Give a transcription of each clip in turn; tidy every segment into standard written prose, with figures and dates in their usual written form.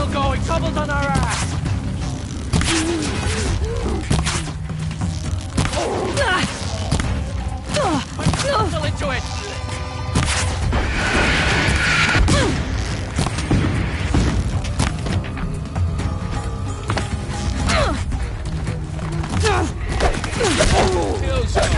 still going. Trouble's on our ass. I'm still into it. Kill zone.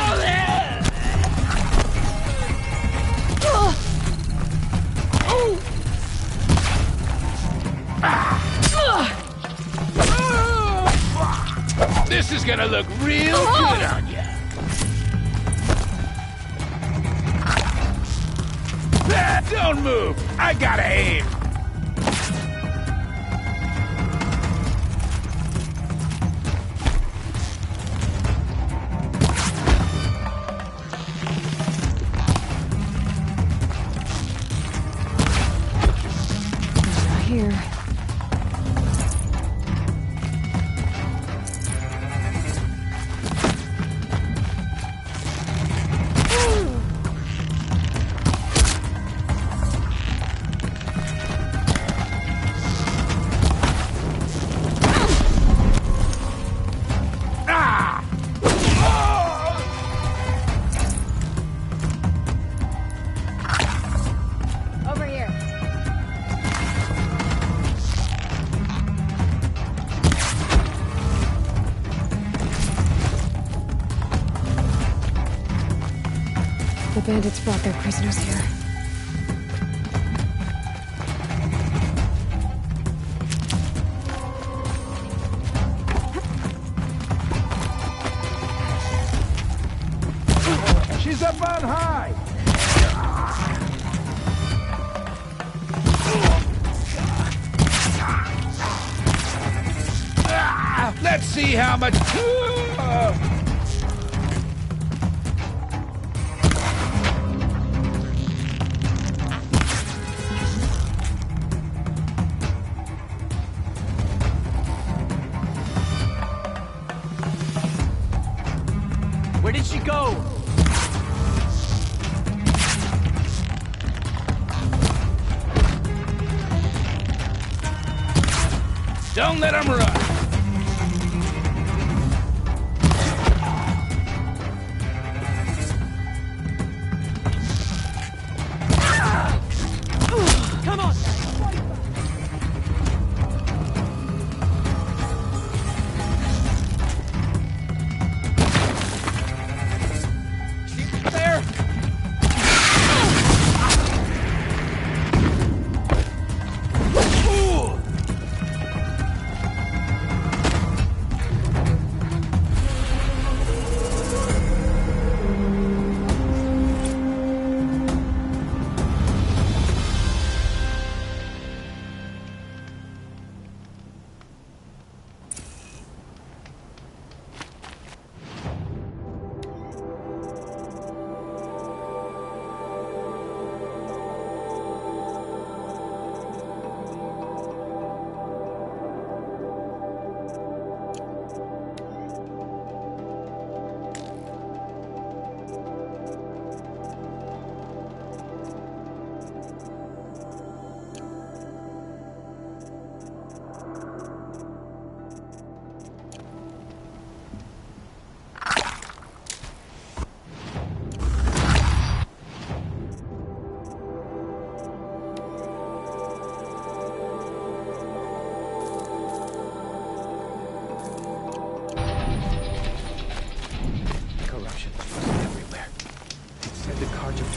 This is gonna look real good on you. Don't move! I gotta aim! Here. The bandits brought their prisoners here. She's up on high! Let's see how much... Where did she go? Don't let him run! Come on! There!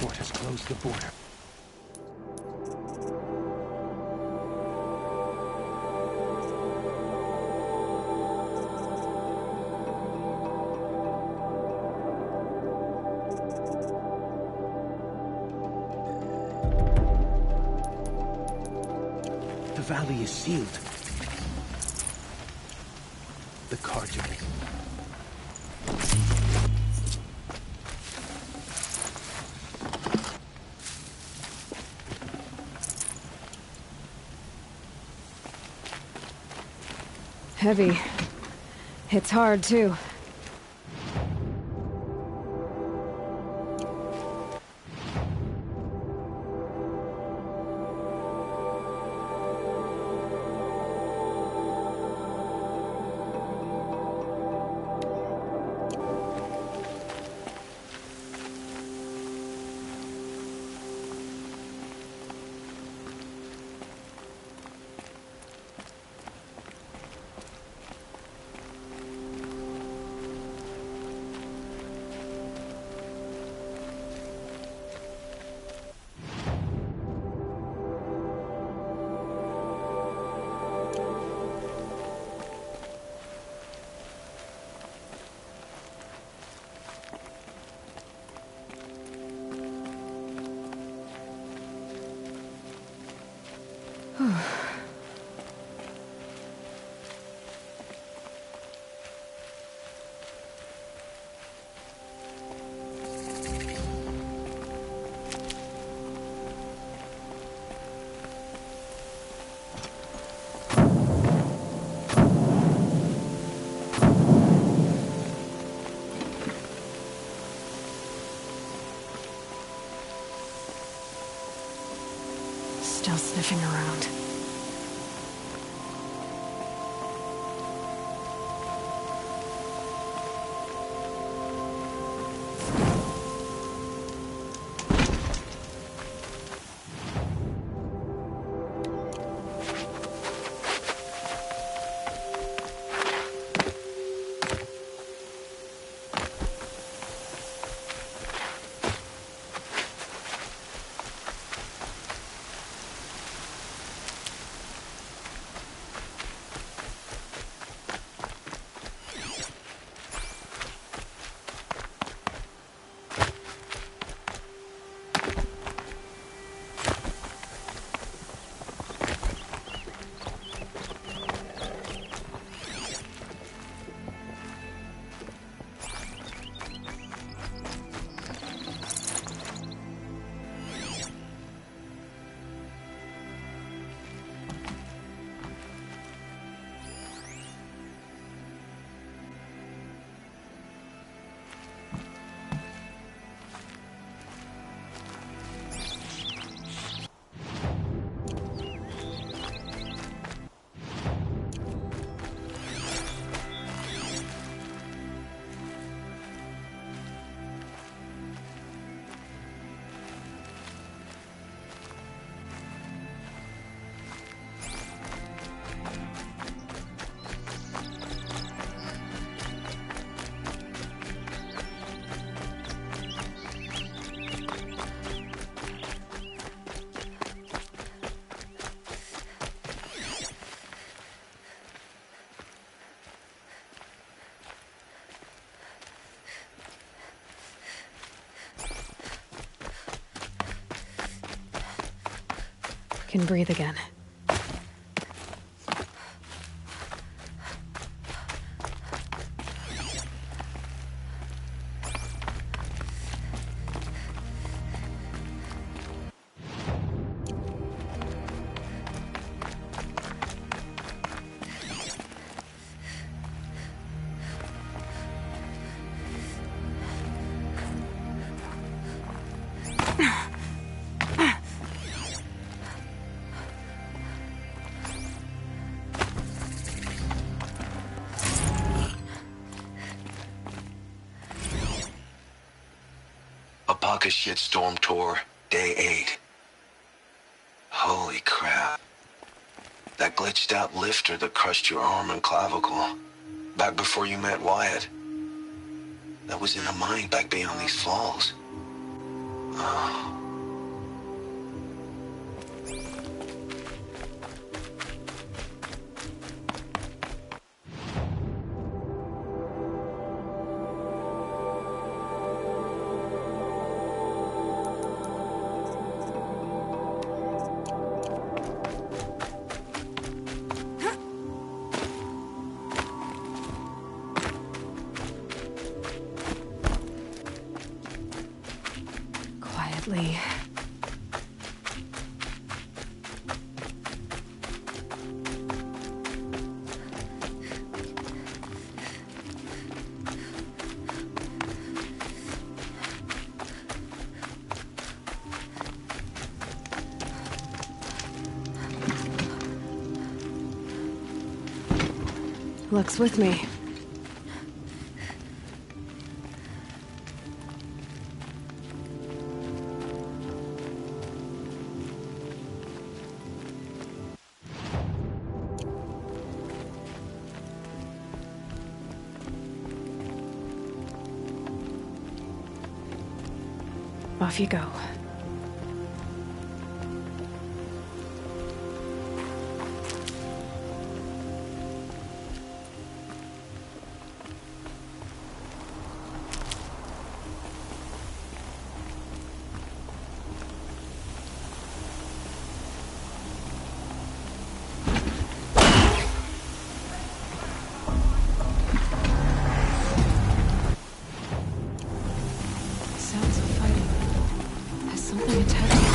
fort has closed the border. The valley is sealed. The Carja. Heavy. Hits hard, too. Can breathe again. Apaka Shitstorm Tour, Day 8. Holy crap. That glitched out lifter that crushed your arm and clavicle. Back before you met Wyatt. That was in a mine back beyond these falls. Oh. Quietly. Luck's with me. Off you go. Sounds of fighting. Has something attached to the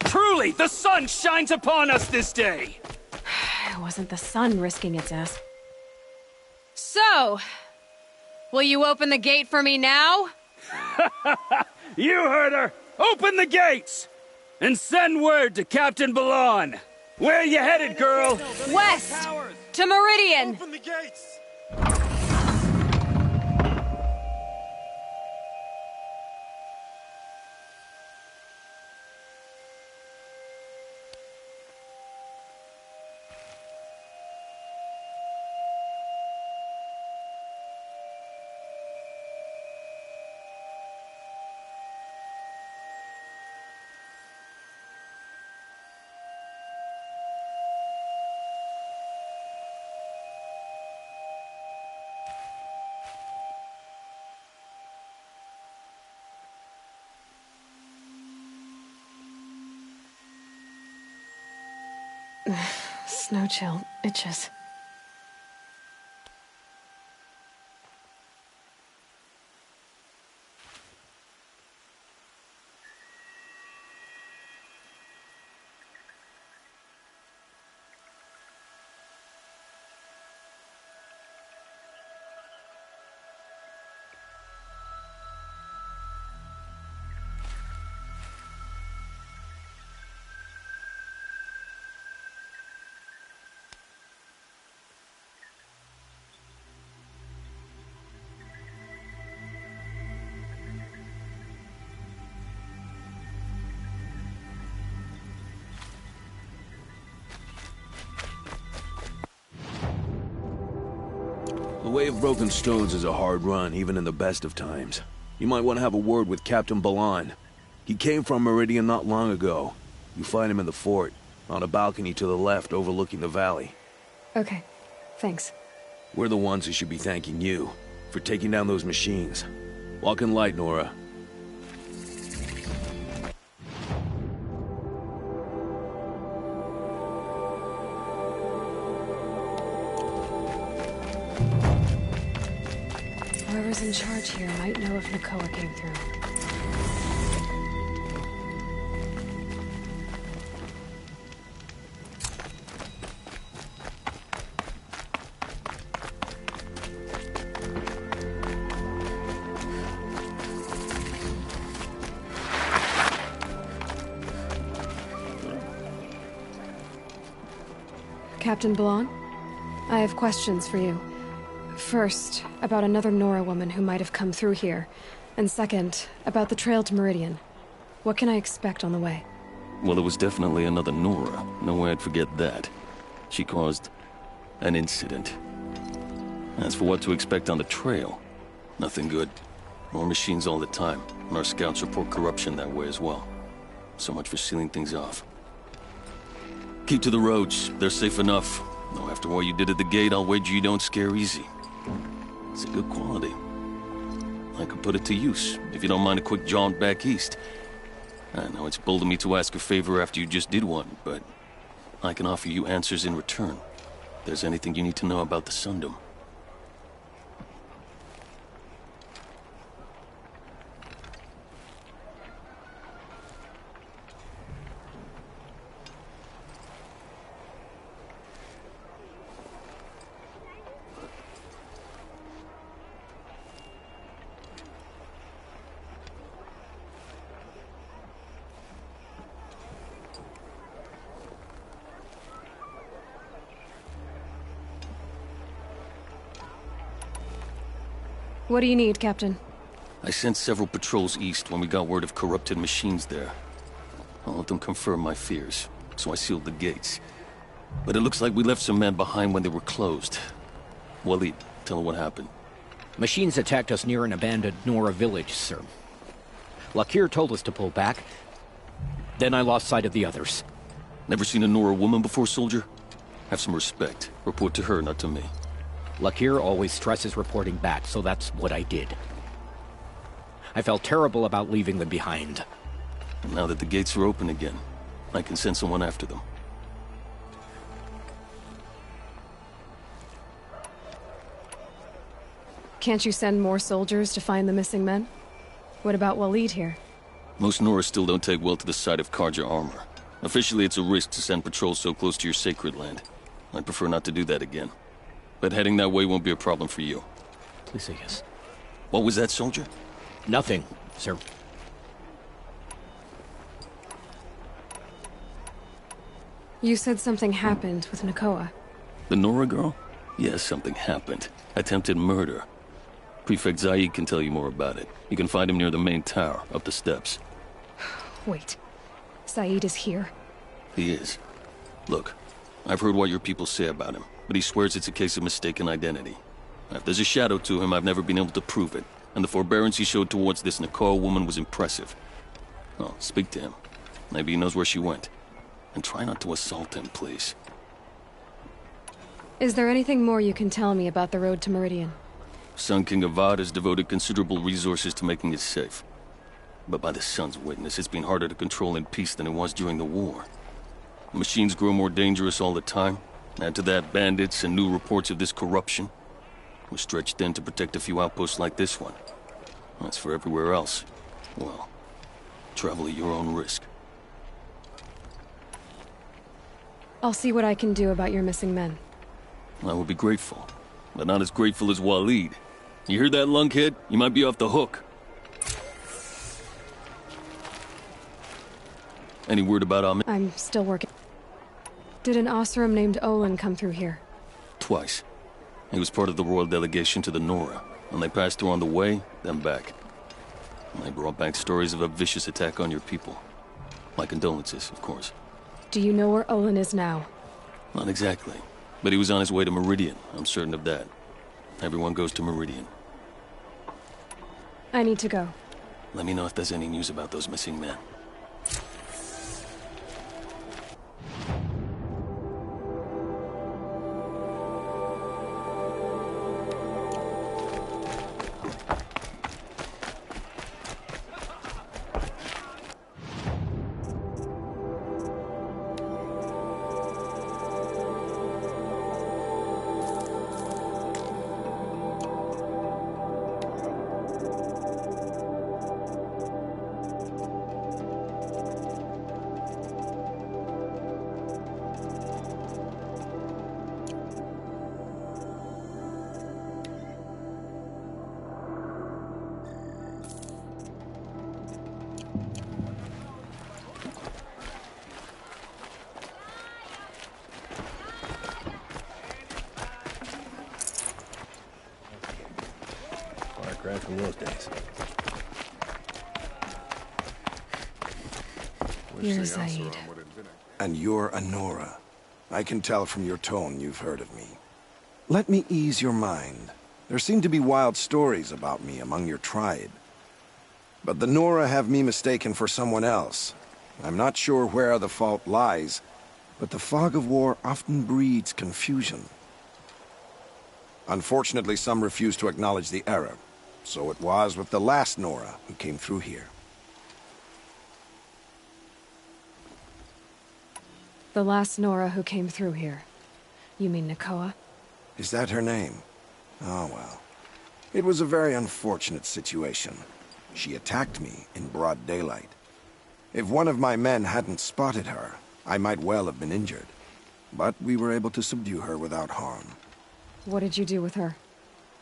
Truly, the sun shines upon us this day! It wasn't the sun risking its ass. So, will you open the gate for me now? You heard her! Open the gates! And send word to Captain Balon! Where you headed, girl? West! To Meridian! Open the gates! Snow chill itches. The Way of Broken Stones is a hard run, even in the best of times. You might want to have a word with Captain Balan. He came from Meridian not long ago. You find him in the fort, on a balcony to the left overlooking the valley. Okay, thanks. We're the ones who should be thanking you for taking down those machines. Walk in light, Nora. Whoever's in charge here might know if Nakoa came through. Captain Balan, I have questions for you. First, about another Nora woman who might have come through here. And second, about the trail to Meridian. What can I expect on the way? Well, it was definitely another Nora. No way I'd forget that. She caused an incident. As for what to expect on the trail, nothing good. More machines all the time, and our scouts report corruption that way as well. So much for sealing things off. Keep to the roads. They're safe enough. Though after what you did at the gate, I'll wager you don't scare easy. It's a good quality. I could put it to use, if you don't mind a quick jaunt back east. I know it's bold of me to ask a favor after you just did one, but I can offer you answers in return. If there's anything you need to know about the Sundom. What do you need, Captain? I sent several patrols east when we got word of corrupted machines there. I'll let them confirm my fears, so I sealed the gates. But it looks like we left some men behind when they were closed. Waleed, tell them what happened. Machines attacked us near an abandoned Nora village, sir. Lakir told us to pull back. Then I lost sight of the others. Never seen a Nora woman before, soldier? Have some respect. Report to her, not to me. Lakir always stresses reporting back, so that's what I did. I felt terrible about leaving them behind. And now that the gates are open again, I can send someone after them. Can't you send more soldiers to find the missing men? What about Waleed here? Most Nora still don't take well to the sight of Carja armor. Officially, it's a risk to send patrols so close to your sacred land. I'd prefer not to do that again. But heading that way won't be a problem for you. Please say yes. What was that, soldier? Nothing, sir. You said something happened with Nakoa. The Nora girl? Yes, something happened. Attempted murder. Prefect Zaid can tell you more about it. You can find him near the main tower, up the steps. Wait. Saeed is here? He is. Look, I've heard what your people say about him, but he swears it's a case of mistaken identity. If there's a shadow to him, I've never been able to prove it, and the forbearance he showed towards this Nakoa woman was impressive. Oh, speak to him. Maybe he knows where she went. And try not to assault him, please. Is there anything more you can tell me about the road to Meridian? Sun King Avad has devoted considerable resources to making it safe. But by the Sun's witness, it's been harder to control in peace than it was during the war. Machines grow more dangerous all the time. Add to that bandits and new reports of this corruption. We're stretched thin to protect a few outposts like this one. As for everywhere else, well, travel at your own risk. I'll see what I can do about your missing men. I would be grateful, but not as grateful as Waleed. You hear that, lunkhead? You might be off the hook. Any word about Ahmed? I'm still working. Did an Oseram named Olin come through here? Twice. He was part of the royal delegation to the Nora, and they passed through on the way, then back. And they brought back stories of a vicious attack on your people. My condolences, of course. Do you know where Olin is now? Not exactly, but he was on his way to Meridian, I'm certain of that. Everyone goes to Meridian. I need to go. Let me know if there's any news about those missing men. From those days. You're Zaid. And you're a Nora. I can tell from your tone you've heard of me. Let me ease your mind. There seem to be wild stories about me among your tribe. But the Nora have me mistaken for someone else. I'm not sure where the fault lies, but the fog of war often breeds confusion. Unfortunately, some refuse to acknowledge the error. So it was with the last Nora who came through here. The last Nora who came through here. You mean Nakoa? Is that her name? Oh well. It was a very unfortunate situation. She attacked me in broad daylight. If one of my men hadn't spotted her, I might well have been injured. But we were able to subdue her without harm. What did you do with her?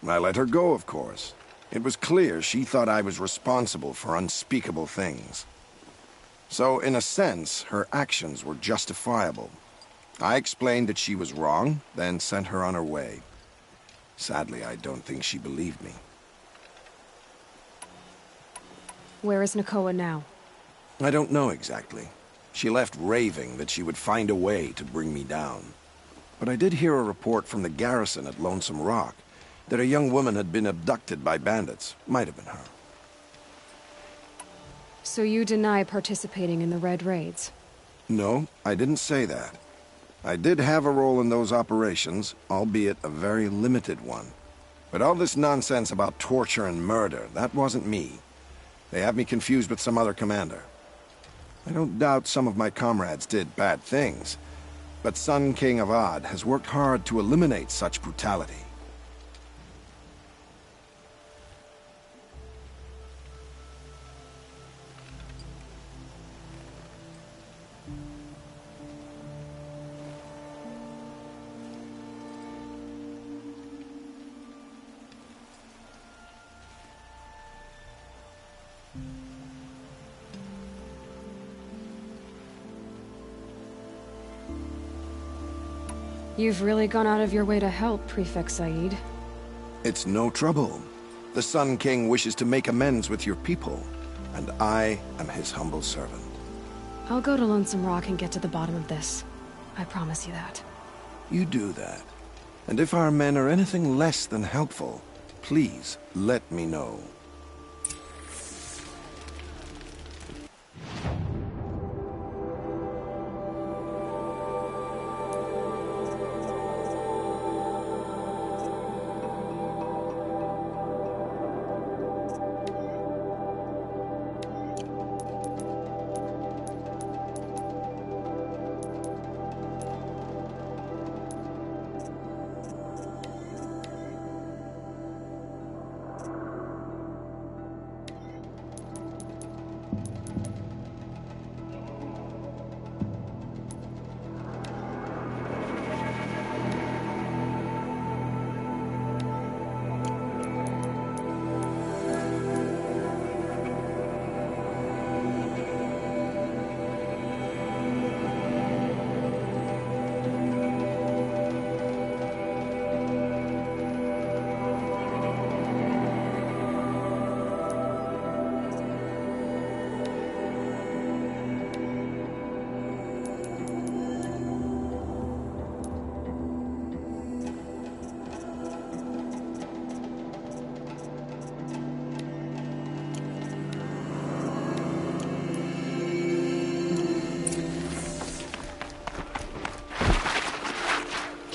I let her go, of course. It was clear she thought I was responsible for unspeakable things. So, in a sense, her actions were justifiable. I explained that she was wrong, then sent her on her way. Sadly, I don't think she believed me. Where is Nakoa now? I don't know exactly. She left raving that she would find a way to bring me down. But I did hear a report from the garrison at Lonesome Rock that a young woman had been abducted by bandits. Might have been her. So you deny participating in the Red Raids? No, I didn't say that. I did have a role in those operations, albeit a very limited one. But all this nonsense about torture and murder, that wasn't me. They have me confused with some other commander. I don't doubt some of my comrades did bad things, but Sun King Avad has worked hard to eliminate such brutality. You've really gone out of your way to help, Prefect Said. It's no trouble. The Sun King wishes to make amends with your people, and I am his humble servant. I'll go to Lonesome Rock and get to the bottom of this. I promise you that. You do that. And if our men are anything less than helpful, please let me know.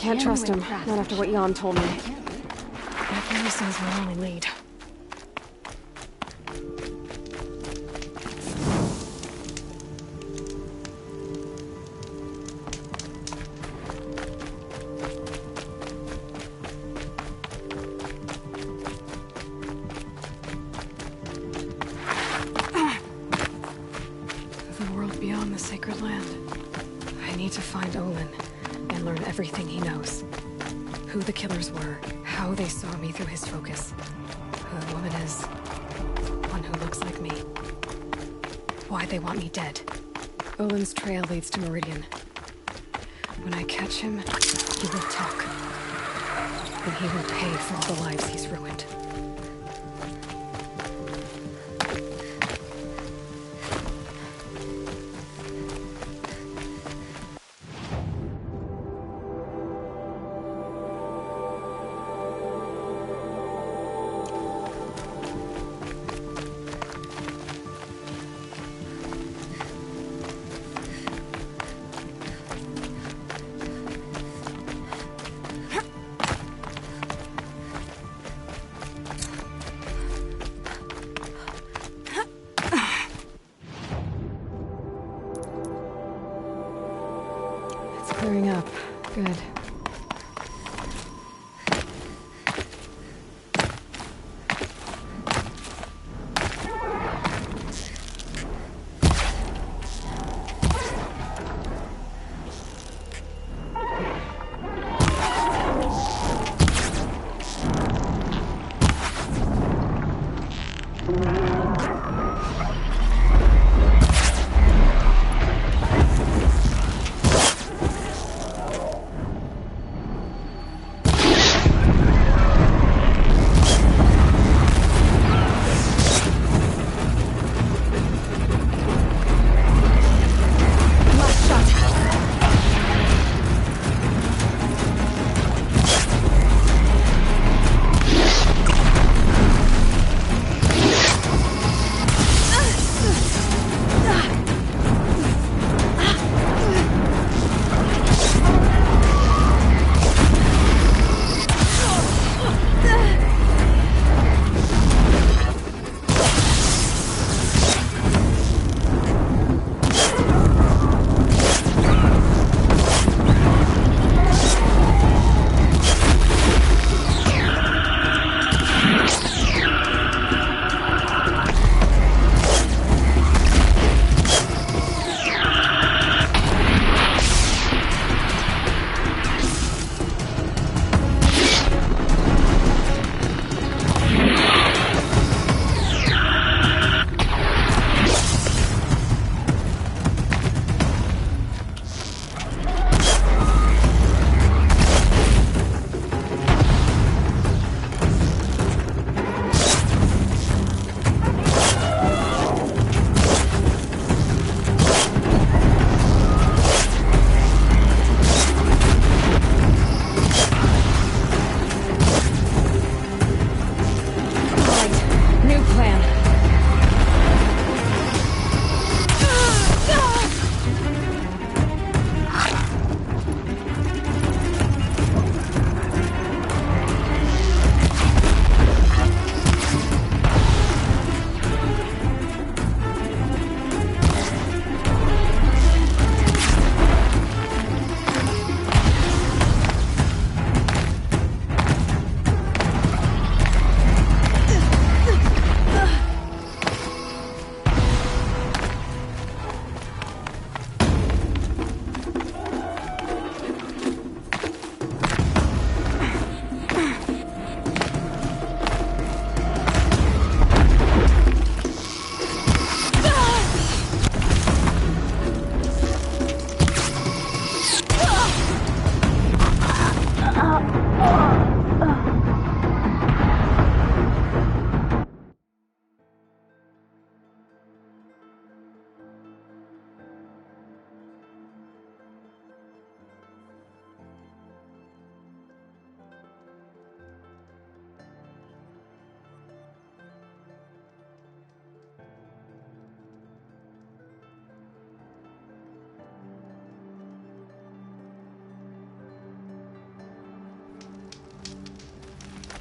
Can't trust him, not after what Jan told me. That really says my only lead. The world beyond the sacred land. I need to find Olin and learn everything he knows. Who the killers were, how they saw me through his focus, who the woman is, one who looks like me, why they want me dead. Olin's trail leads to Meridian. When I catch him, he will talk. And he will pay for all the lives he's ruined. Clearing up. Good.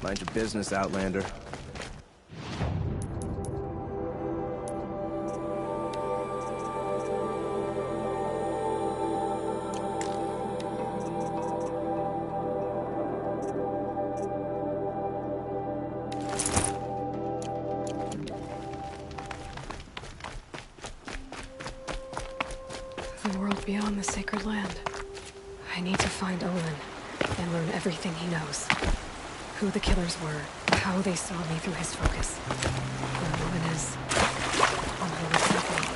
Mind your business, Outlander. The world beyond the sacred land. I need to find Olin and learn everything he knows. Who the killers were, how they saw me through his focus. Where Olin is, and what's happening.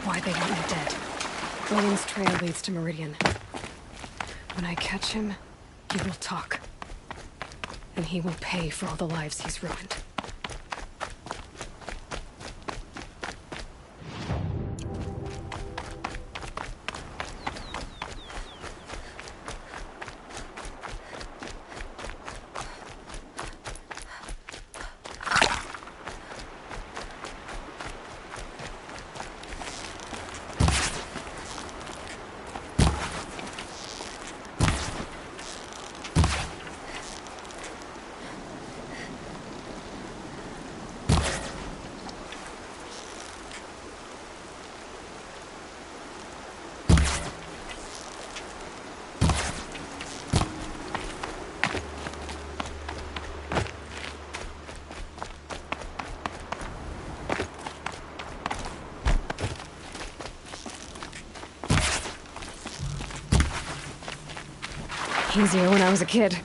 Why they want me dead. Olin's trail leads to Meridian. When I catch him, he will talk. And he will pay for all the lives he's ruined. Easier when I was a kid.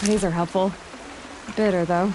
These are helpful. Bitter, though.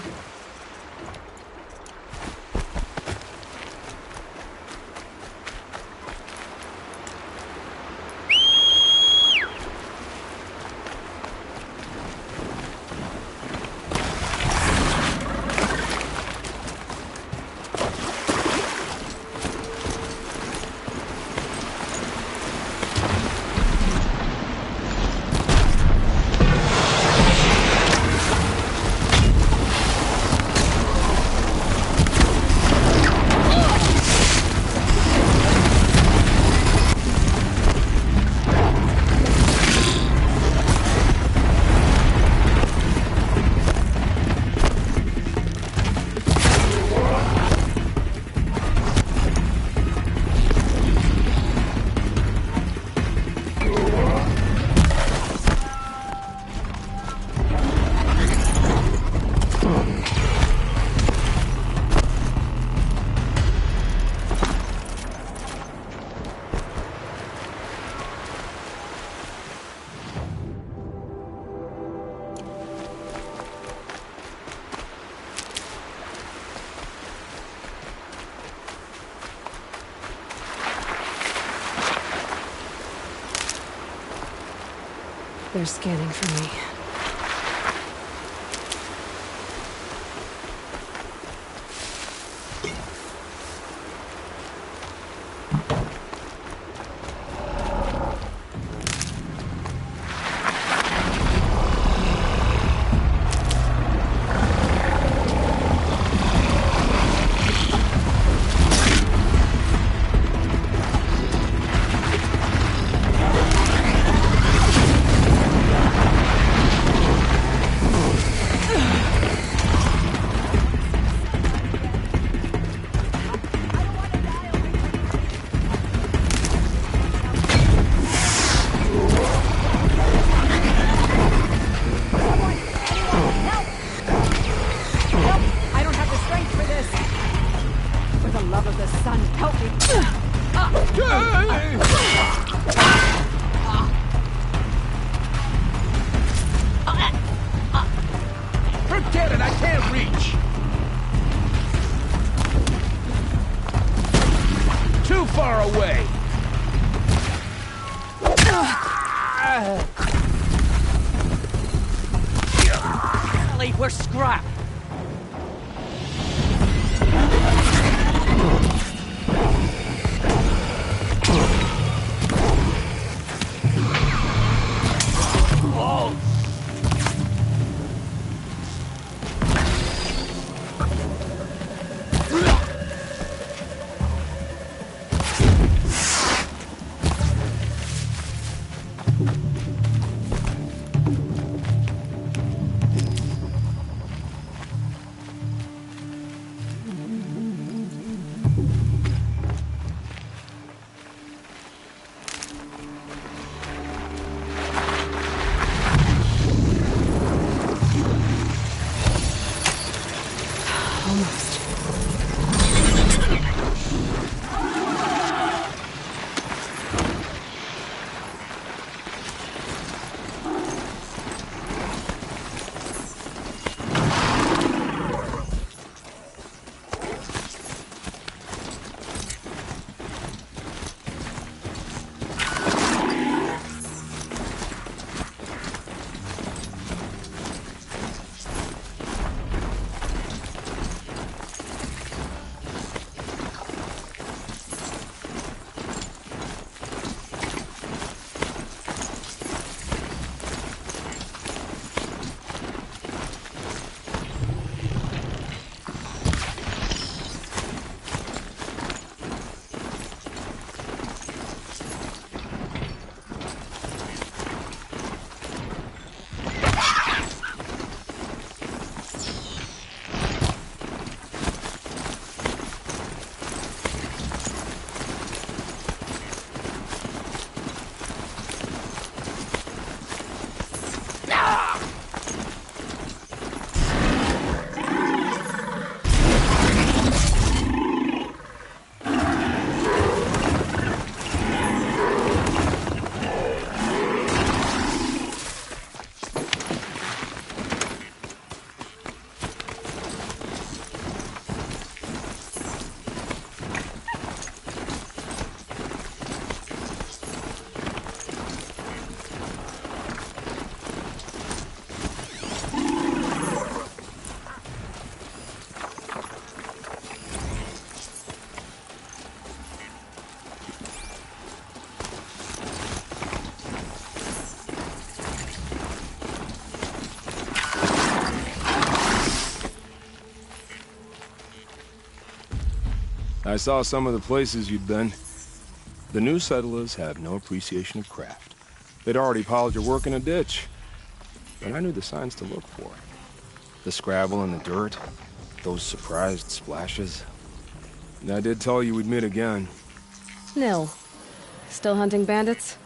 They're scanning for me. Forget it, I can't reach! Too far away! Ellie, we're scrapped! I saw some of the places you'd been. The new settlers have no appreciation of craft. They'd already piled your work in a ditch. But I knew the signs to look for. The scrabble in the dirt, those surprised splashes. And I did tell you we'd meet again. Nil. Still hunting bandits?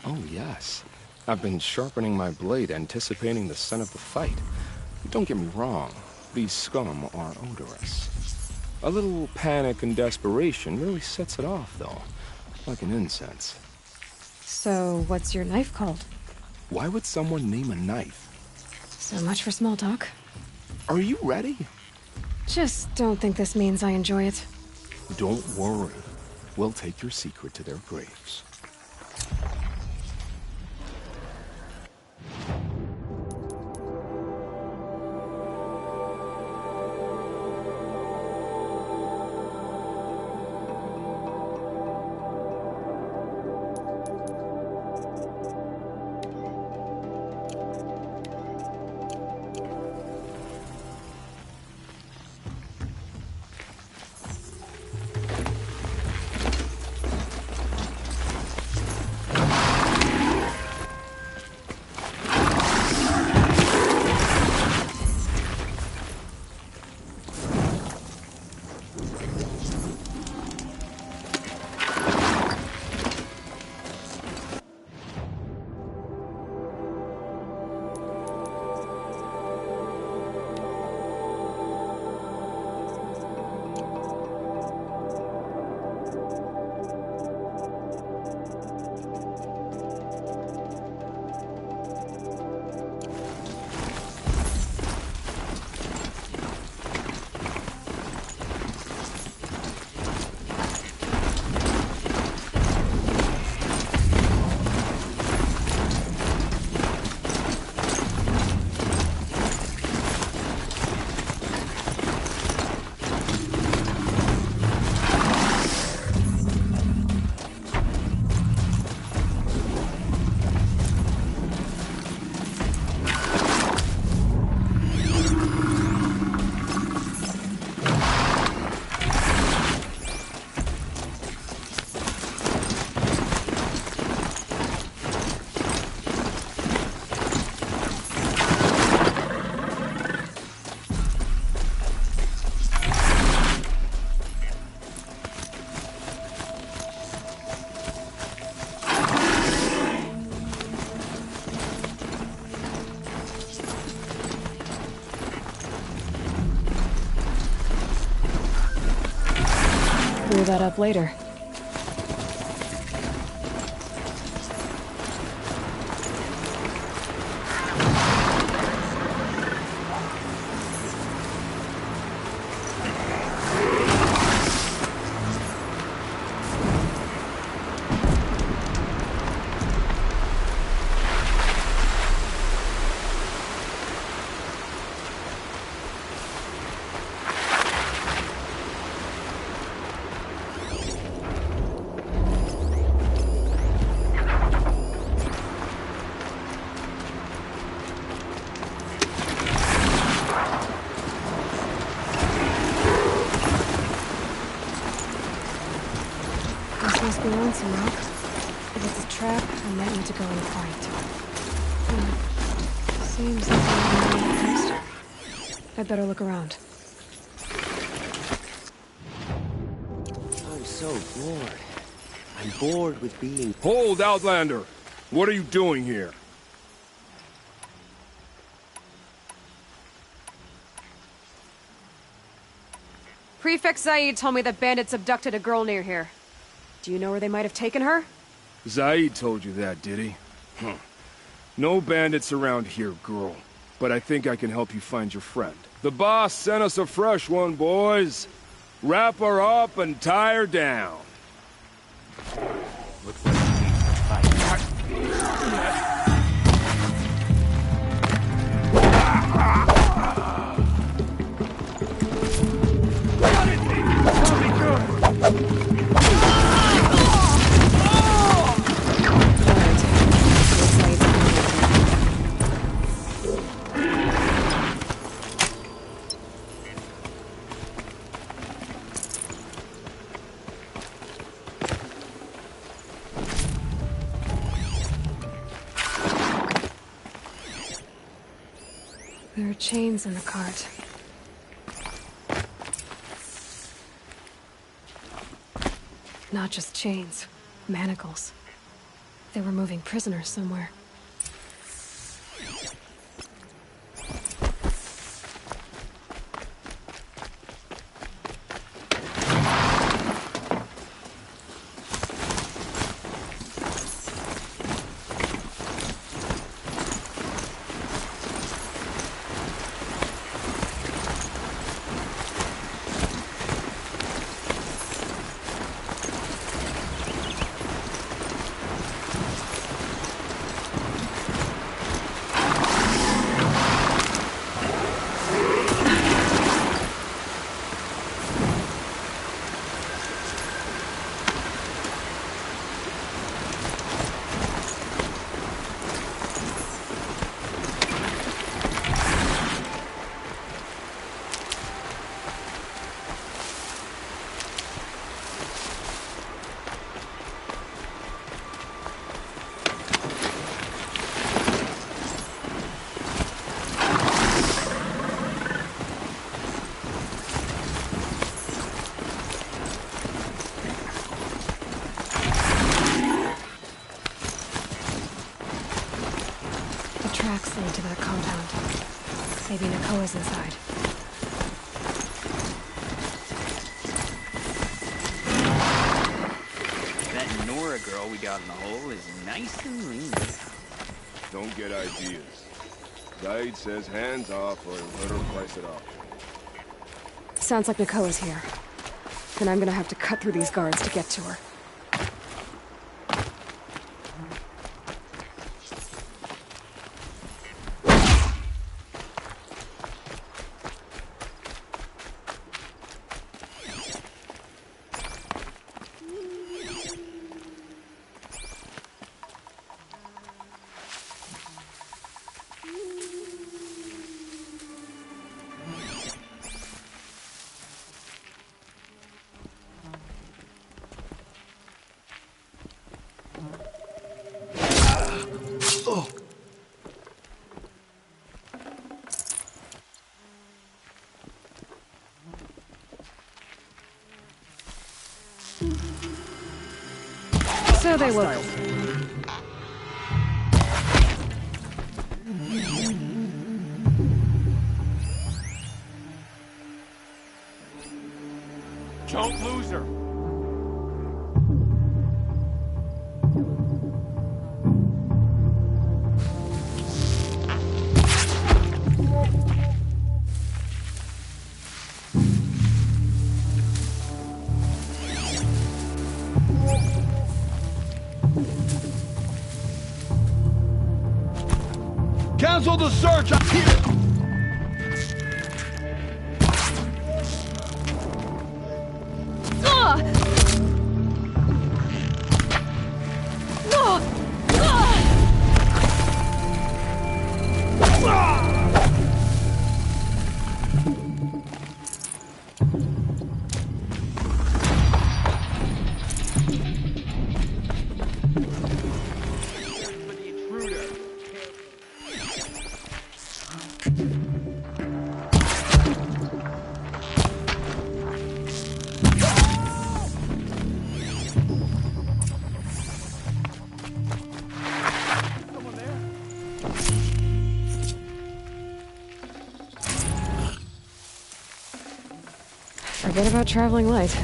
Oh, yes. I've been sharpening my blade, anticipating the scent of the fight. Don't get me wrong, these scum are odorous. A little panic and desperation really sets it off, though. Like an incense. So, what's your knife called? Why would someone name a knife? So much for small talk. Are you ready? Just don't think this means I enjoy it. Don't worry. We'll take your secret to their graves. Clear that up later. Must be lonesome, Rock. If it's a trap, I might need to go and fight. Seems like I'm first. I'd better look around. I'm so bored. I'm bored with being... Hold, Outlander! What are you doing here? Prefect Zaid told me that bandits abducted a girl near here. Do you know where they might have taken her? Zaid told you that, did he? Huh. No bandits around here, girl. But I think I can help you find your friend. The boss sent us a fresh one, boys. Wrap her up and tie her down. Looks like we need to fight. chains in the cart. Not just chains, manacles. They were moving prisoners somewhere. Tracks lead to that compound. Maybe Nakoa's inside. That Nora girl we got in the hole is nice and lean. Don't get ideas. Guide says hands off or let her price it off. Sounds like Nakoa's here. Then I'm gonna have to cut through these guards to get to her. So they will. Don't lose her. Cancel the search! I'm here! Forget about traveling light.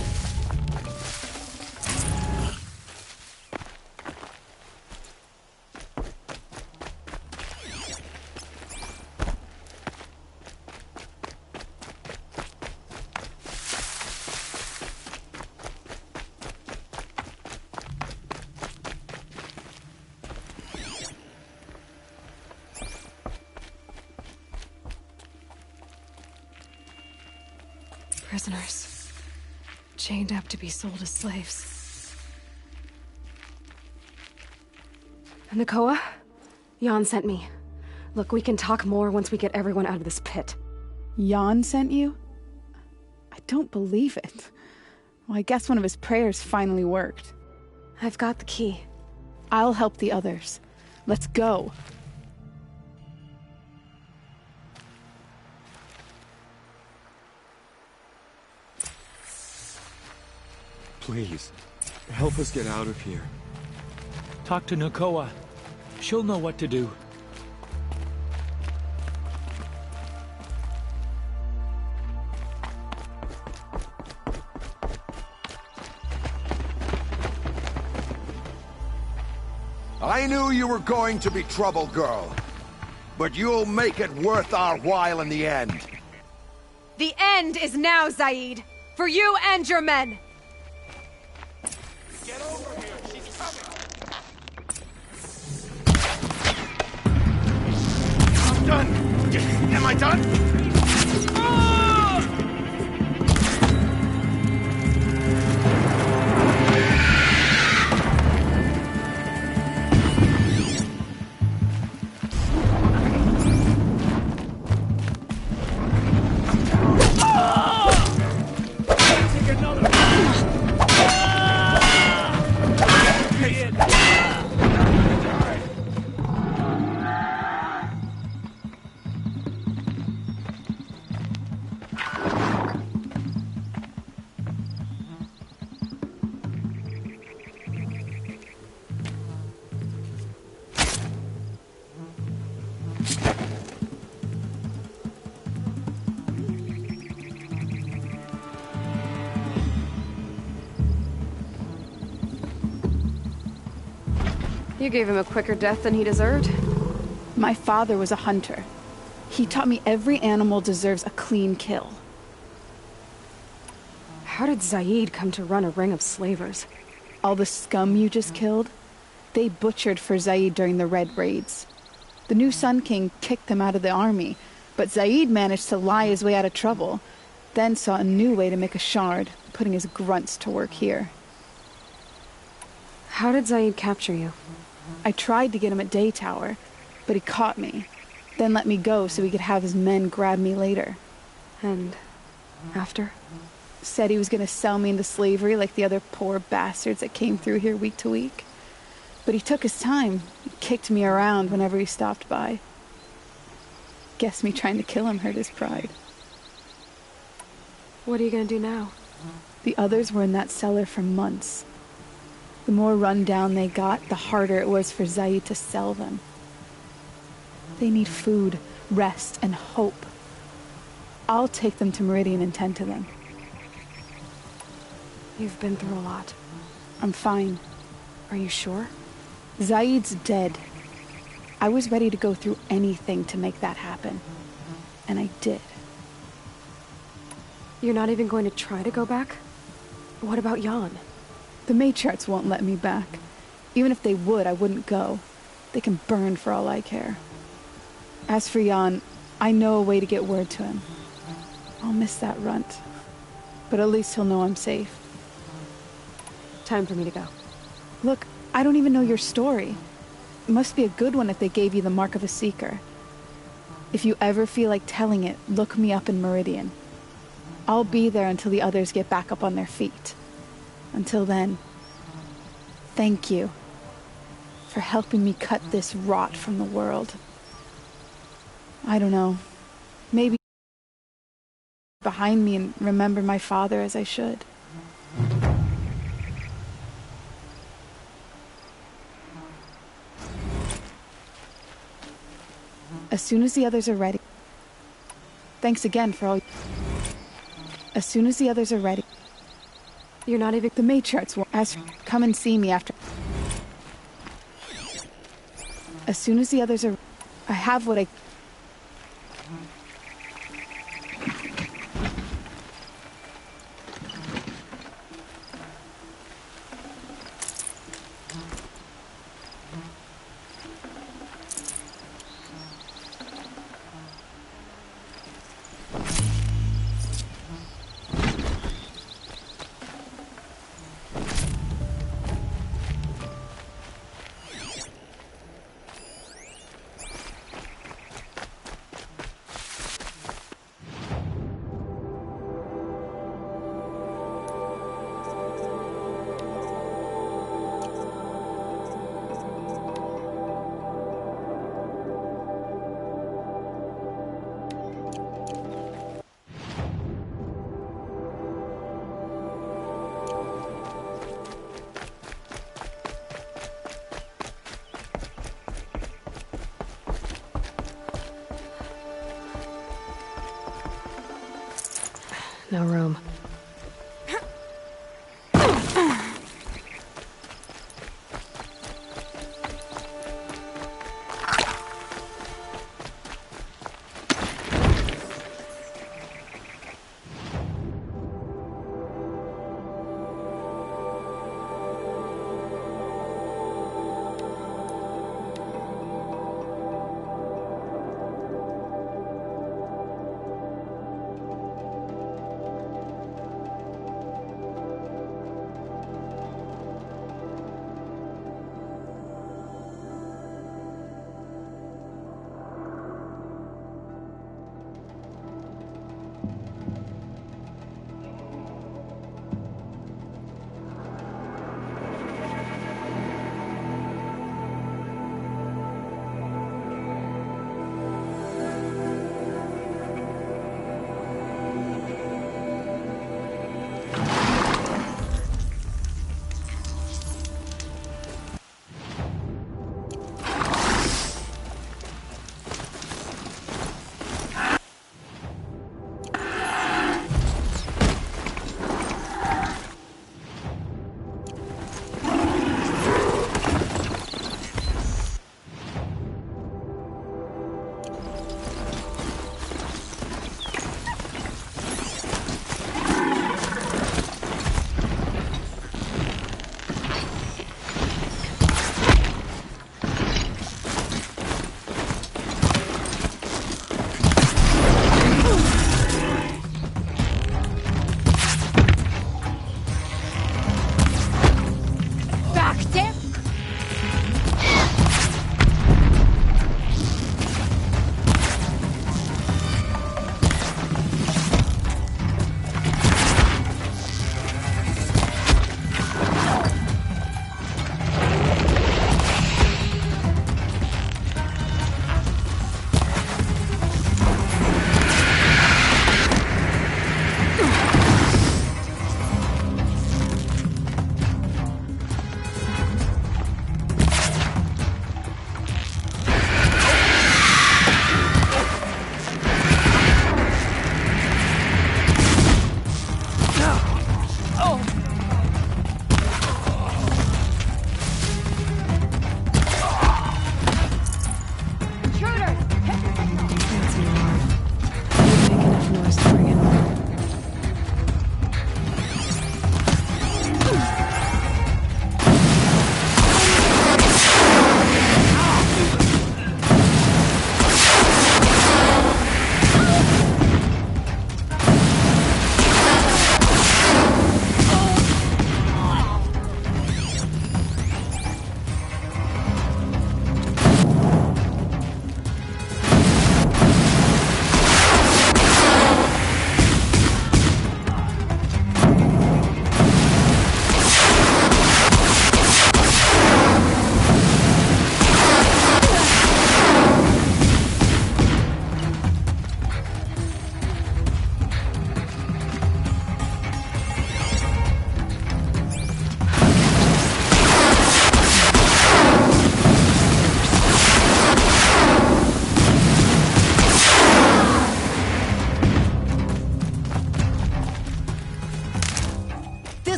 Prisoners. Chained up to be sold as slaves. Nakoa? Jan sent me. Look, we can talk more once we get everyone out of this pit. Jan sent you? I don't believe it. Well, I guess one of his prayers finally worked. I've got the key. I'll help the others. Let's go. Please, help us get out of here. Talk to Nakoa. She'll know what to do. I knew you were going to be trouble, girl. But you'll make it worth our while in the end. The end is now, Zaid. For you and your men. Get over here. She's coming. I'm done. Am I done? You gave him a quicker death than he deserved. My father was a hunter. He taught me every animal deserves a clean kill. How did Zaid come to run a ring of slavers? All the scum you just killed, they butchered for Zaid during the Red Raids. The new Sun King kicked them out of the army, but Zaid managed to lie his way out of trouble, then saw a new way to make a shard, putting his grunts to work here. How did Zaid capture you? I tried to get him at Day Tower, but he caught me, then let me go so he could have his men grab me later. And after? Said he was going to sell me into slavery like the other poor bastards that came through here week to week. But he took his time, kicked me around whenever he stopped by. Guess me trying to kill him hurt his pride. What are you going to do now? The others were in that cellar for months. The more run down they got, the harder it was for Zaid to sell them. They need food, rest, and hope. I'll take them to Meridian and tend to them. You've been through a lot. I'm fine. Are you sure? Zaid's dead. I was ready to go through anything to make that happen. And I did. You're not even going to try to go back? What about Jan? The matriarchs won't let me back. Even if they would, I wouldn't go. They can burn for all I care. As for Jan, I know a way to get word to him. I'll miss that runt. But at least he'll know I'm safe. Time for me to go. Look, I don't even know your story. It must be a good one if they gave you the mark of a seeker. If you ever feel like telling it, look me up in Meridian. I'll be there until the others get back up on their feet. Until then, thank you for helping me cut this rot from the world. I don't know, maybe behind me and remember my father as I should. As soon as the others are ready. Thanks again for all. As soon as the others are ready. You're not even... The matriarchs will come and see me after. As soon as the others are... I have what I... No room.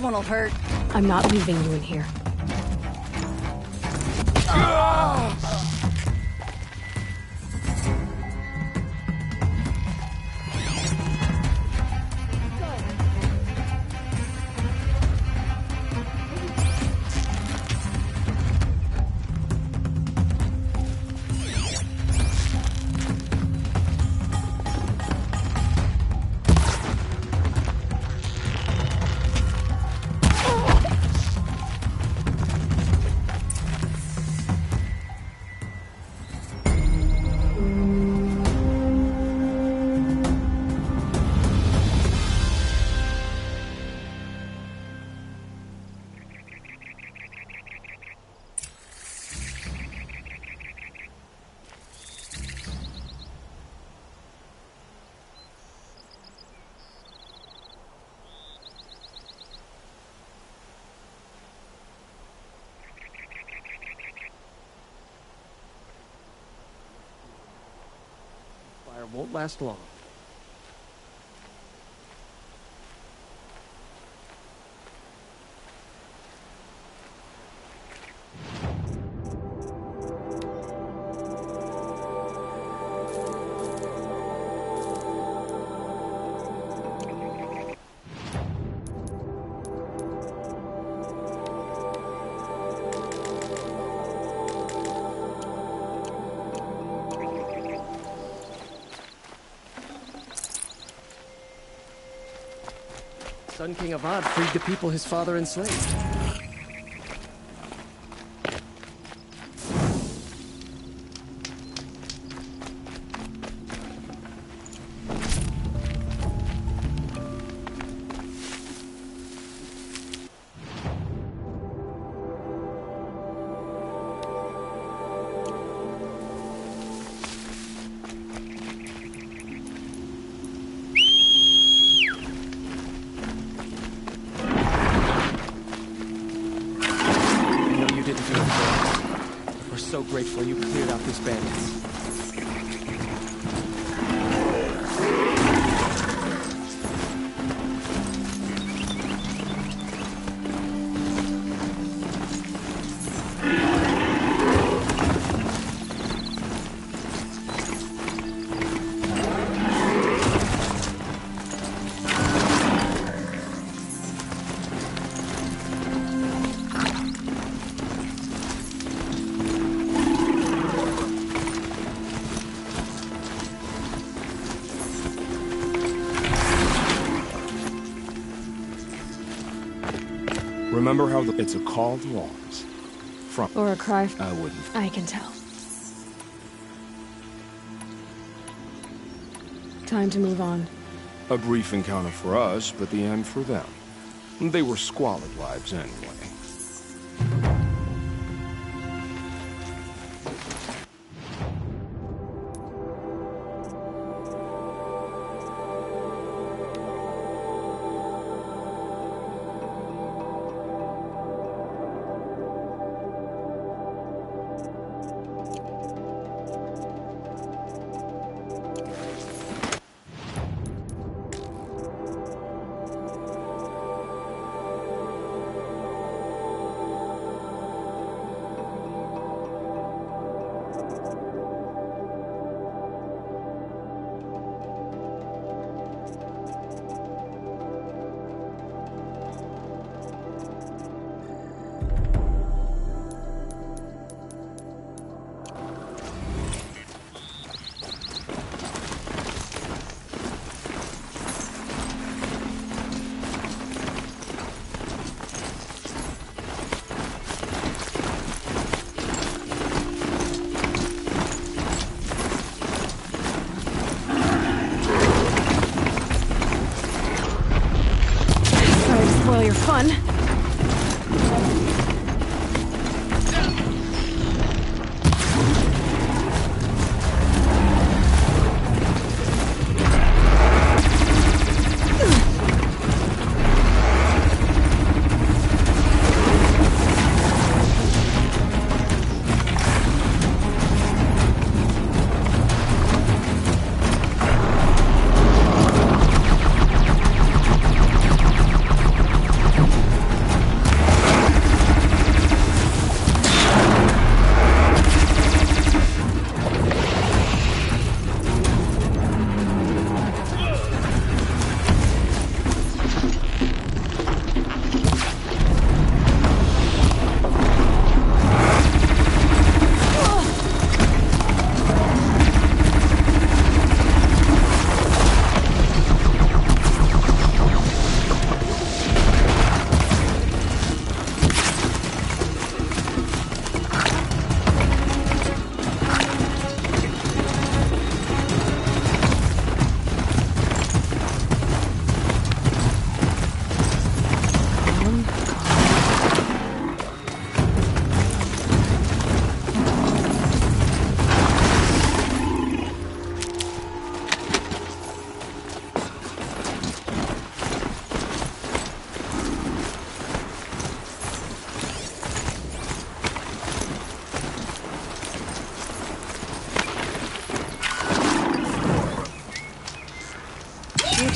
One'll hurt. I'm not leaving you in here. Won't last long. Sun King Avad freed the people his father enslaved. So grateful you cleared out these bandits. Remember how it's a call to arms. Or a cry. I wouldn't. I can tell. Time to move on. A brief encounter for us, but the end for them. They were squalid lives anyway. Your fun.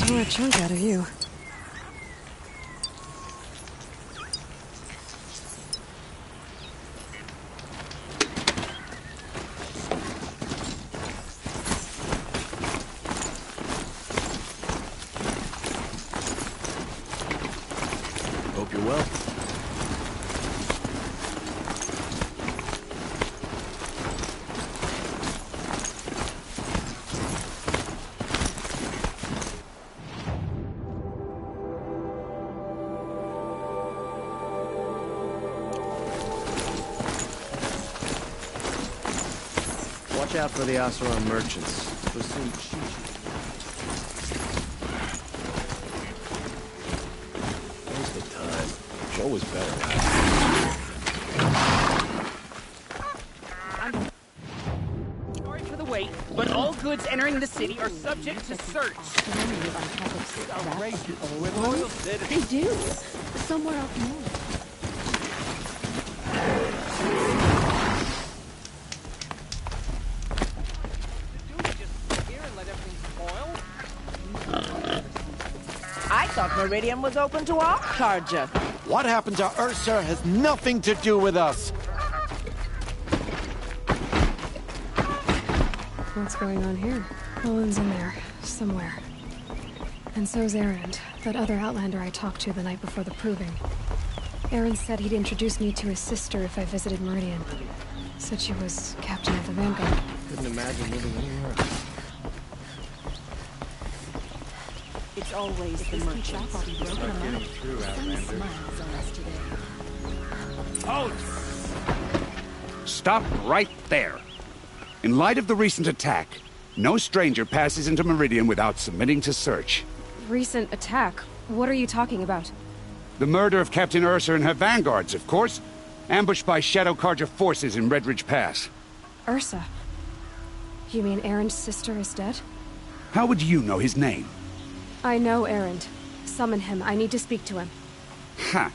Tore a chunk out of you. Hope you're well. Watch out for the Oseram merchants. We'll soon shoot you. Waste of time. Show was better. Sorry for the wait, but all goods entering the city are subject to search. We're loyal citizens. They do. Somewhere up north. I thought Meridian was open to all Carja. What happened to Ursa has nothing to do with us. What's going on here? Olin's in there, somewhere. And so's Erend, that other Outlander I talked to the night before the proving. Erend said he'd introduce me to his sister if I visited Meridian. Said she was captain of the Vanguard. Couldn't imagine living anywhere else. It's always the merchants. I'll be broken among. Sun smiles on us today. Halt! Stop right there. In light of the recent attack, no stranger passes into Meridian without submitting to search. Recent attack? What are you talking about? The murder of Captain Ursa and her vanguards, of course. Ambushed by Shadow Carja forces in Redridge Pass. Ursa? You mean Erend's sister is dead? How would you know his name? I know Erend. Summon him. I need to speak to him. Ha!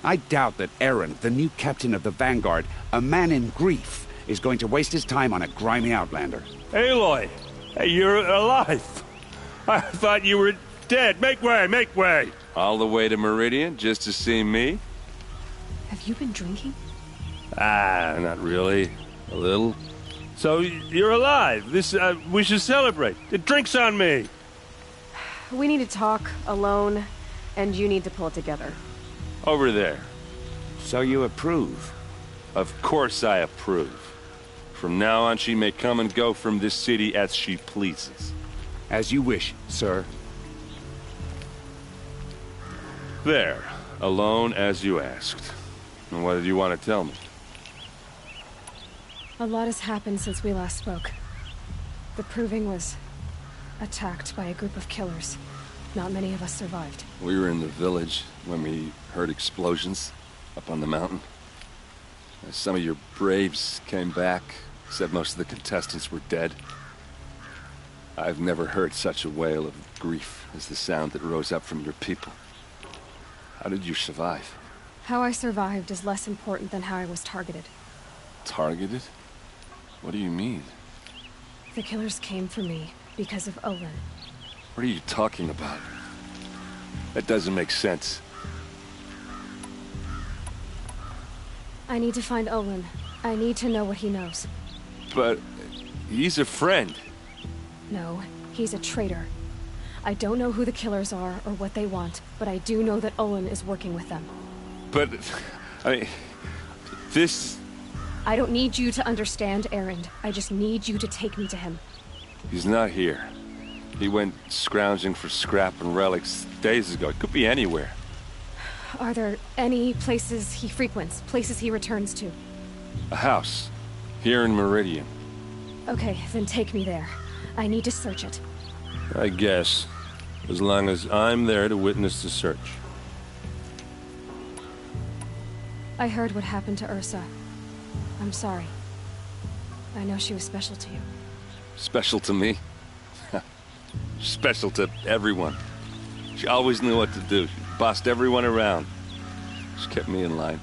I doubt that Erend, the new captain of the Vanguard, a man in grief, is going to waste his time on a grimy outlander. Aloy! Hey, you're alive! I thought you were dead. Make way, make way! All the way to Meridian just to see me? Have you been drinking? Ah, not really. A little. So, you're alive. This, we should celebrate. The drink's on me! We need to talk, alone, and you need to pull it together. Over there. So you approve? Of course I approve. From now on, she may come and go from this city as she pleases. As you wish, sir. There. Alone as you asked. And what did you want to tell me? A lot has happened since we last spoke. The Proving was attacked by a group of killers. Not many of us survived. We were in the village when we heard explosions up on the mountain. Some of your braves came back, said most of the contestants were dead. I've never heard such a wail of grief as the sound that rose up from your people. How did you survive? How I survived is less important than how I was targeted. Targeted? What do you mean? The killers came for me because of Olin. What are you talking about? That doesn't make sense. I need to find Olin. I need to know what he knows. But he's a friend. No, he's a traitor. I don't know who the killers are or what they want, but I do know that Olin is working with them. But, I mean, this... I don't need you to understand, Erend. I just need you to take me to him. He's not here. He went scrounging for scrap and relics days ago. It could be anywhere. Are there any places he frequents, places he returns to? A house. Here in Meridian. Okay, then take me there. I need to search it. I guess. As long as I'm there to witness the search. I heard what happened to Ursa. I'm sorry. I know she was special to you. Special to me? Special to everyone. She always knew what to do. She bossed everyone around. She kept me in line.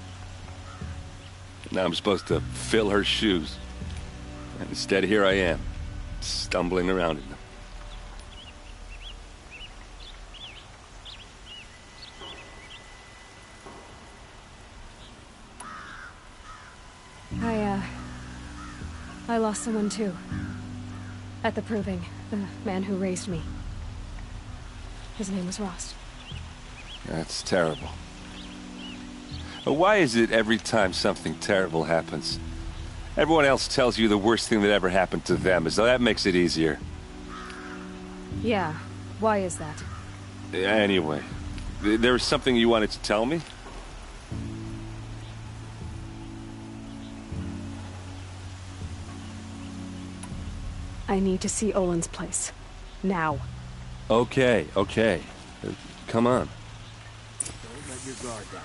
Now I'm supposed to fill her shoes. And instead, here I am, stumbling around in them. I lost someone too. At the Proving, the man who raised me. His name was Rost. That's terrible. But why is it every time something terrible happens, everyone else tells you the worst thing that ever happened to them, as though that makes it easier? Yeah, why is that? Anyway, there was something you wanted to tell me? I need to see Olin's place. Now. Okay, okay. Come on. Don't let your guard down.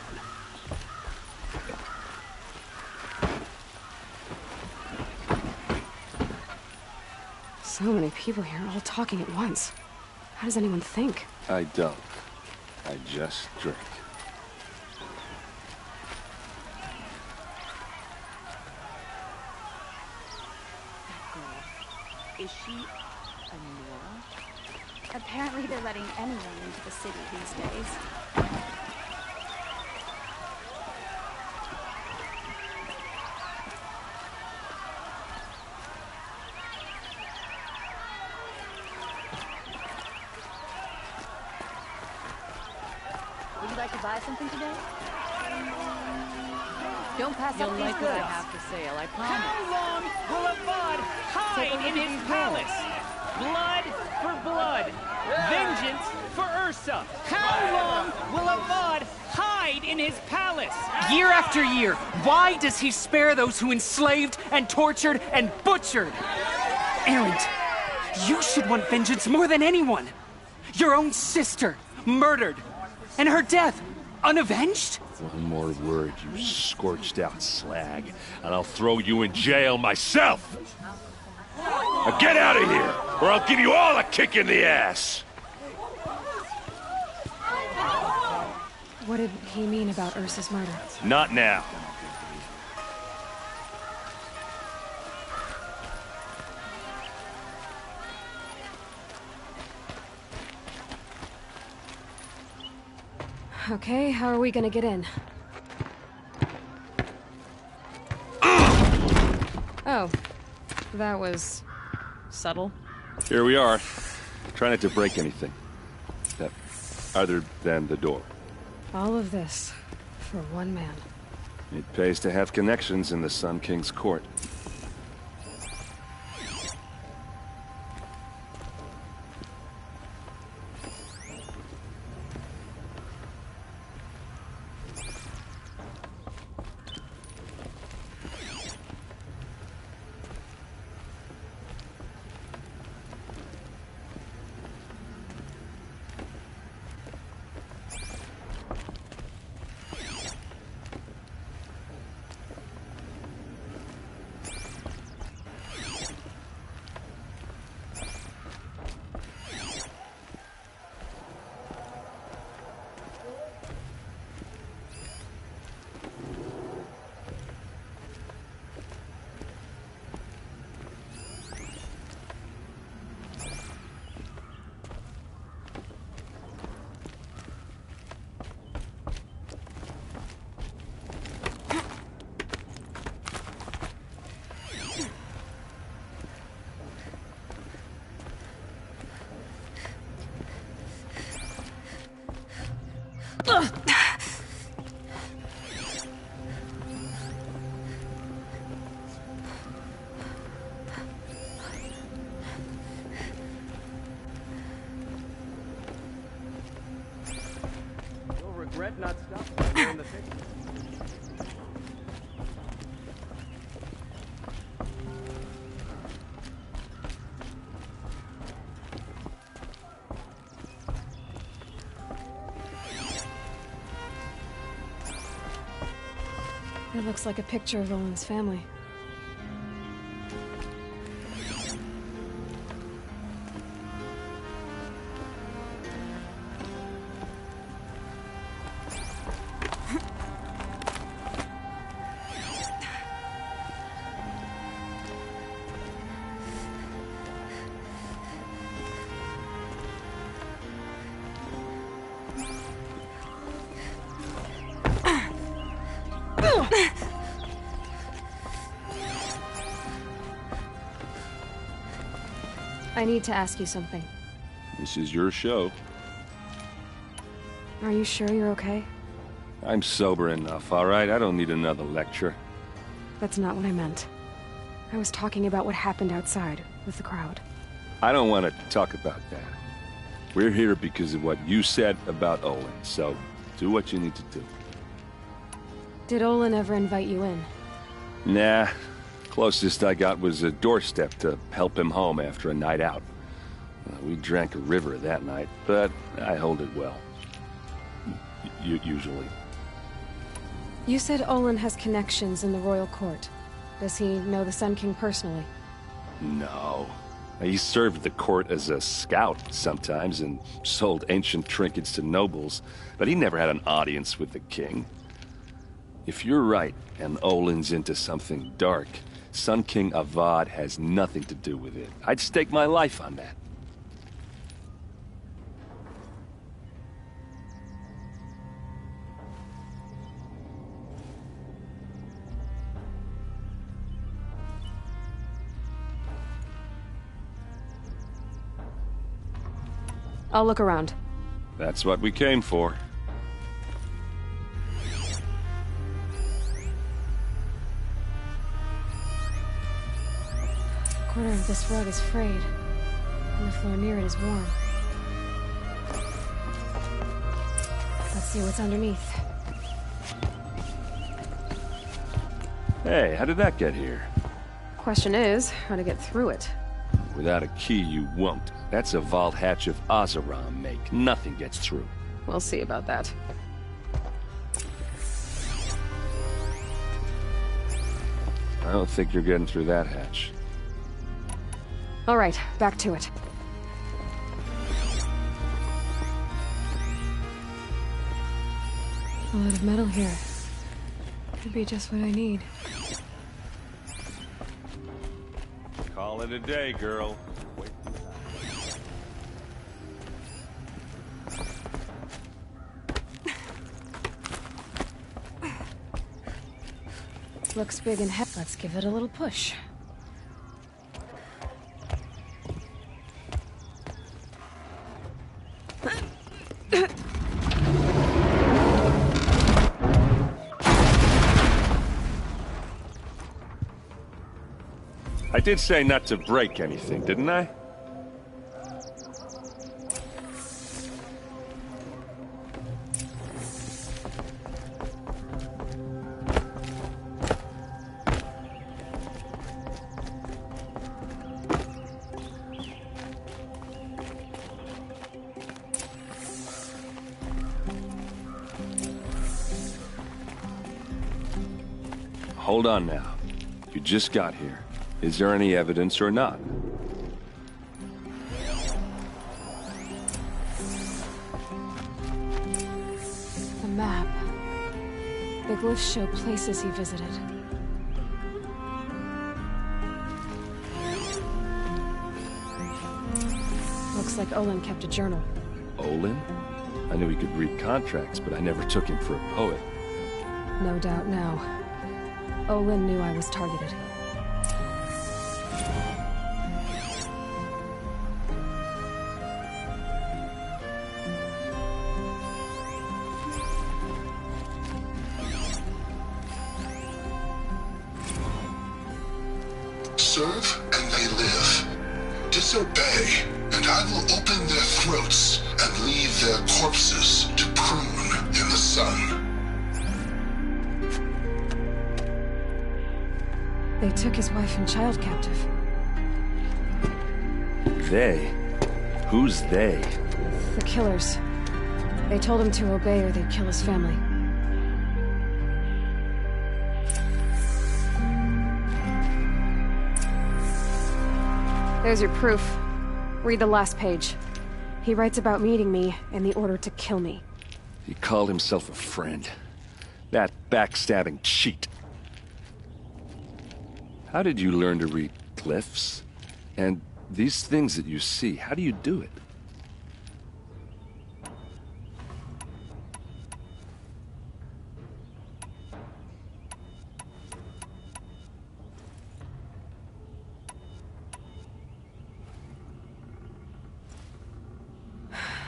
So many people here, all talking at once. How does anyone think? I don't. I just drink. Is she a Nora? Apparently they're letting anyone into the city these days. Would you like to buy something today? Don't pass You'll up these like goods. what I have for sale, I promise. How long will Avad hide in his palace? Blood for blood. Vengeance for Ursa. How long will Avad hide in his palace? Year after year, why does he spare those who enslaved and tortured and butchered? Erend, you should want vengeance more than anyone. Your own sister, murdered. And her death, unavenged? One more word, you scorched out slag, and I'll throw you in jail myself! Now get out of here, or I'll give you all a kick in the ass! What did he mean about Ursa's murder? Not now. Okay, how are we gonna get in? Oh, that was subtle. Here we are. Try not to break anything. Other than the door. All of this for one man. It pays to have connections in the Sun King's court. You'll regret not stopping during the picture. It looks like a picture of Olin's family. I need to ask you something. This is your show. Are you sure you're okay? I'm sober enough, all right? I don't need another lecture. That's not what I meant. I was talking about what happened outside with the crowd. I don't want to talk about that. We're here because of what you said about Olin, so do what you need to do. Did Olin ever invite you in? Nah, Closest I got was a doorstep to help him home after a night out. We drank a river that night, but I hold it well. Usually. You said Olin has connections in the royal court. Does he know the Sun King personally? No. He served the court as a scout sometimes and sold ancient trinkets to nobles, but he never had an audience with the king. If you're right, and Olin's into something dark, Sun King Avad has nothing to do with it. I'd stake my life on that. I'll look around. That's what we came for. A corner of this rug is frayed, and the floor near it is warm. Let's see what's underneath. Hey, how did that get here? Question is, how to get through it. Without a key, you won't. That's a vault hatch of Oseram make. Nothing gets through. We'll see about that. I don't think you're getting through that hatch. All right, back to it. A lot of metal here. Could be just what I need. Call it a day, girl. Wait. Looks big and heavy. Let's give it a little push. I did say not to break anything, didn't I? Hold on now. You just got here. Is there any evidence or not? A map. The glyphs show places he visited. Looks like Olin kept a journal. Olin? I knew he could read contracts, but I never took him for a poet. No doubt now. Olin knew I was targeted. Serve and they live. Disobey, and I will open their throats and leave their corpses to prune in the sun. They took his wife and child captive. They? Who's they? The killers. They told him to obey or they'd kill his family. There's your proof. Read the last page. He writes about meeting me and the order to kill me. He called himself a friend. That backstabbing cheat. How did you learn to read glyphs? And these things that you see, how do you do it?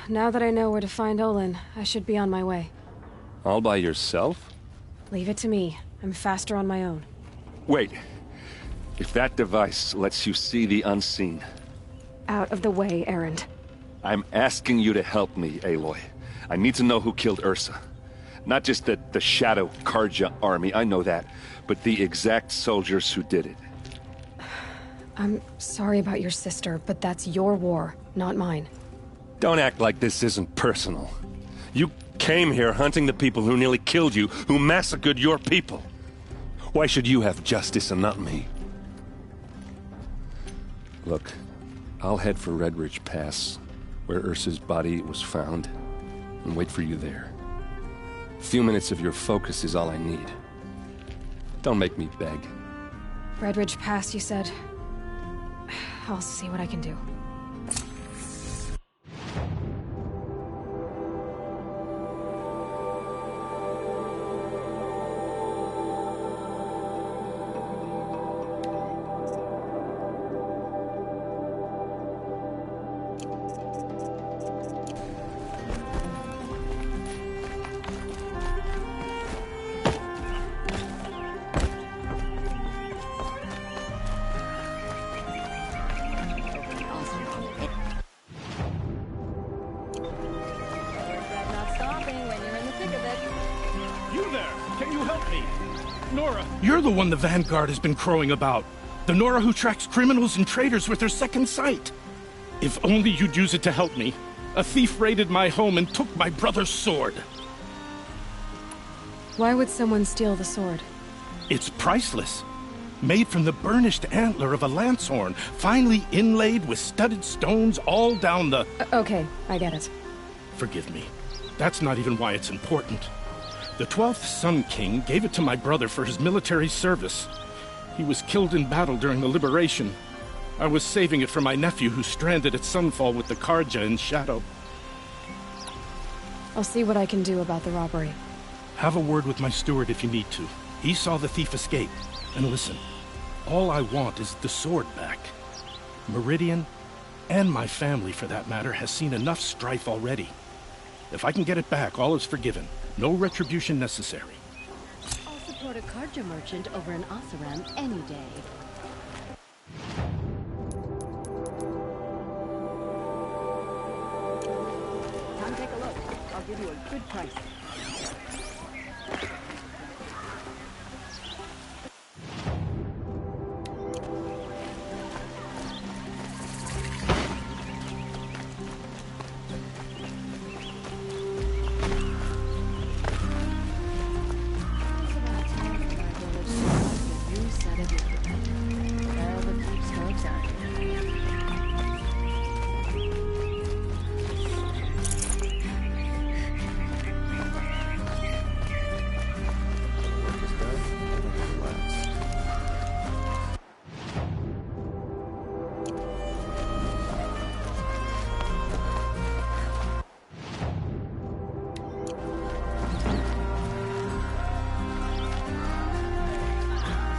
Now that I know where to find Olin, I should be on my way. All by yourself? Leave it to me. I'm faster on my own. Wait. If that device lets you see the unseen... Out of the way, Erend. I'm asking you to help me, Aloy. I need to know who killed Ursa. Not just the Shadow Karja army, I know that, but the exact soldiers who did it. I'm sorry about your sister, but that's your war, not mine. Don't act like this isn't personal. You came here hunting the people who nearly killed you, who massacred your people. Why should you have justice and not me? Look, I'll head for Red Ridge Pass, where Ursa's body was found, and wait for you there. A few minutes of your focus is all I need. Don't make me beg. Red Ridge Pass, you said? I'll see what I can do. You're the one the Vanguard has been crowing about. The Nora who tracks criminals and traitors with her second sight. If only you'd use it to help me. A thief raided my home and took my brother's sword. Why would someone steal the sword? It's priceless. Made from the burnished antler of a lancehorn, finely inlaid with studded stones all down the... Okay, I get it. Forgive me. That's not even why it's important. The 12th Sun King gave it to my brother for his military service. He was killed in battle during the Liberation. I was saving it for my nephew who's stranded at Sunfall with the Karja in Shadow. I'll see what I can do about the robbery. Have a word with my steward if you need to. He saw the thief escape. And listen, all I want is the sword back. Meridian, and my family for that matter, has seen enough strife already. If I can get it back, all is forgiven. No retribution necessary. I'll support a Karja merchant over an Oseram any day. Come take a look. I'll give you a good price.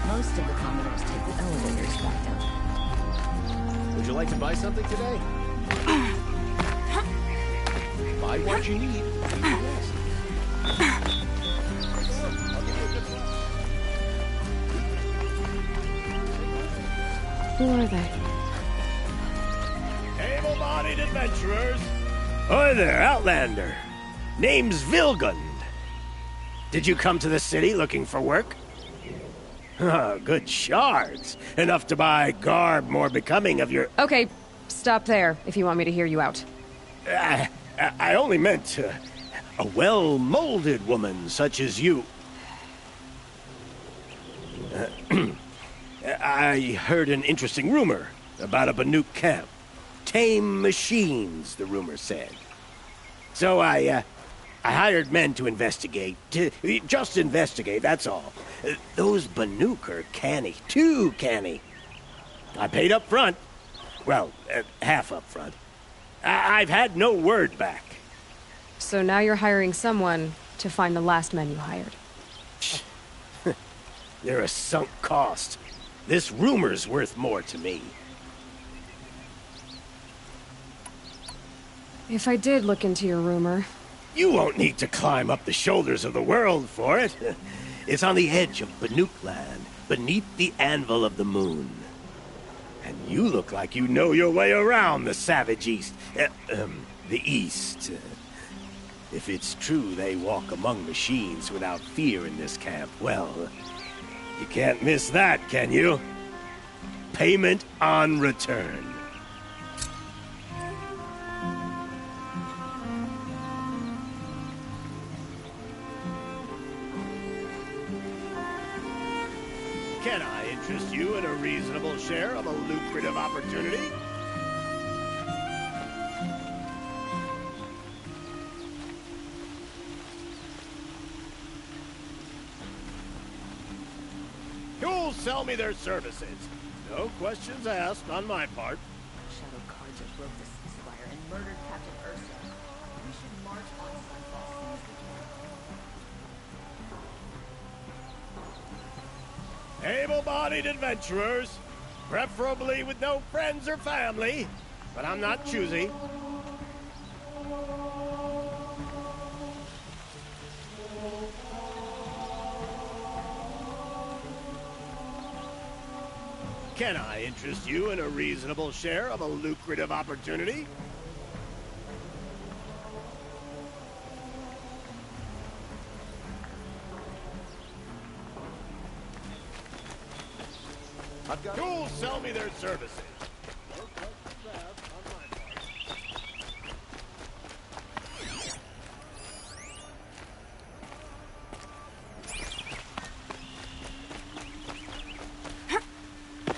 Most of the commoners take the elevators back up. Would you like to buy something today? Buy what you need. Who are they? Able-bodied adventurers. Hi there, Outlander. Name's Vilgund. Did you come to the city looking for work? Good shards. Enough to buy garb more becoming of your... Okay, stop there if you want me to hear you out. I only meant a well-molded woman such as you. I heard an interesting rumor about a Banuk camp. Tame machines, the rumor said. So I hired men to investigate. Just investigate, that's all. Those Banuk are canny. Too canny. I paid up front. Well, half up front. I've had no word back. So now you're hiring someone to find the last men you hired. They're a sunk cost. This rumor's worth more to me. If I did look into your rumor... You won't need to climb up the shoulders of the world for it. It's on the edge of Banuk land, beneath the anvil of the moon. And you look like you know your way around the savage east. The east. If it's true they walk among machines without fear in this camp, well, you can't miss that, can you? Payment on return. Can I interest you in a reasonable share of a lucrative opportunity? Who'll sell me their services? No questions asked on my part. Shadow Carja broke the ceasefire and murdered Captain Ursa. We should march on Sunfall seized again. Able-bodied adventurers, preferably with no friends or family, but I'm not choosy. Can I interest you in a reasonable share of a lucrative opportunity? Who'll sell me their services? No questions asked on my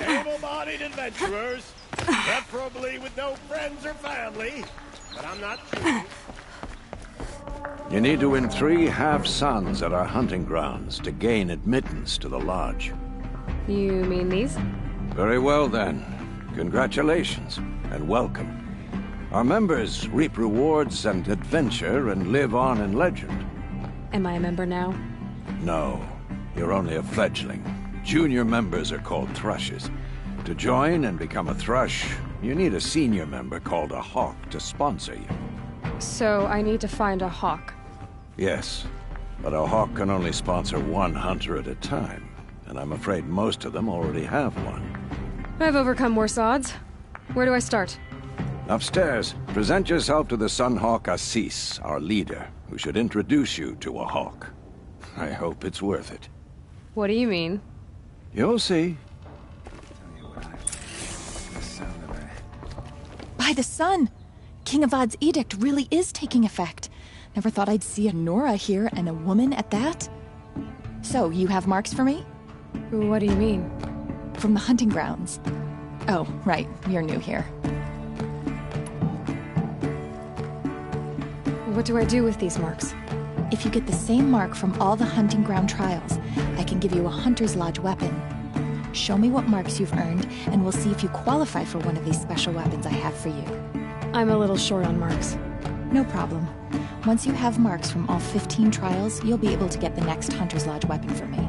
part. Able-bodied adventurers, preferably with no friends or family, but I'm not choosing. You need to win 3 half-suns at our hunting grounds to gain admittance to the lodge. You mean these? Very well, then. Congratulations, and welcome. Our members reap rewards and adventure and live on in legend. Am I a member now? No, you're only a fledgling. Junior members are called thrushes. To join and become a thrush, you need a senior member called a hawk to sponsor you. So I need to find a hawk. Yes, but a hawk can only sponsor 1 hunter at a time, and I'm afraid most of them already have one. I've overcome worse odds. Where do I start? Upstairs, present yourself to the Sunhawk Assis, our leader, who should introduce you to a hawk. I hope it's worth it. What do you mean? You'll see. By the sun! King Avad's edict really is taking effect. Never thought I'd see a Nora here, and a woman at that. So, you have marks for me? What do you mean? From the hunting grounds. Oh, right. You're new here. What do I do with these marks? If you get the same mark from all the hunting ground trials, I can give you a Hunter's Lodge weapon. Show me what marks you've earned, and we'll see if you qualify for one of these special weapons I have for you. I'm a little short on marks. No problem. Once you have marks from all 15 trials, you'll be able to get the next Hunter's Lodge weapon from me.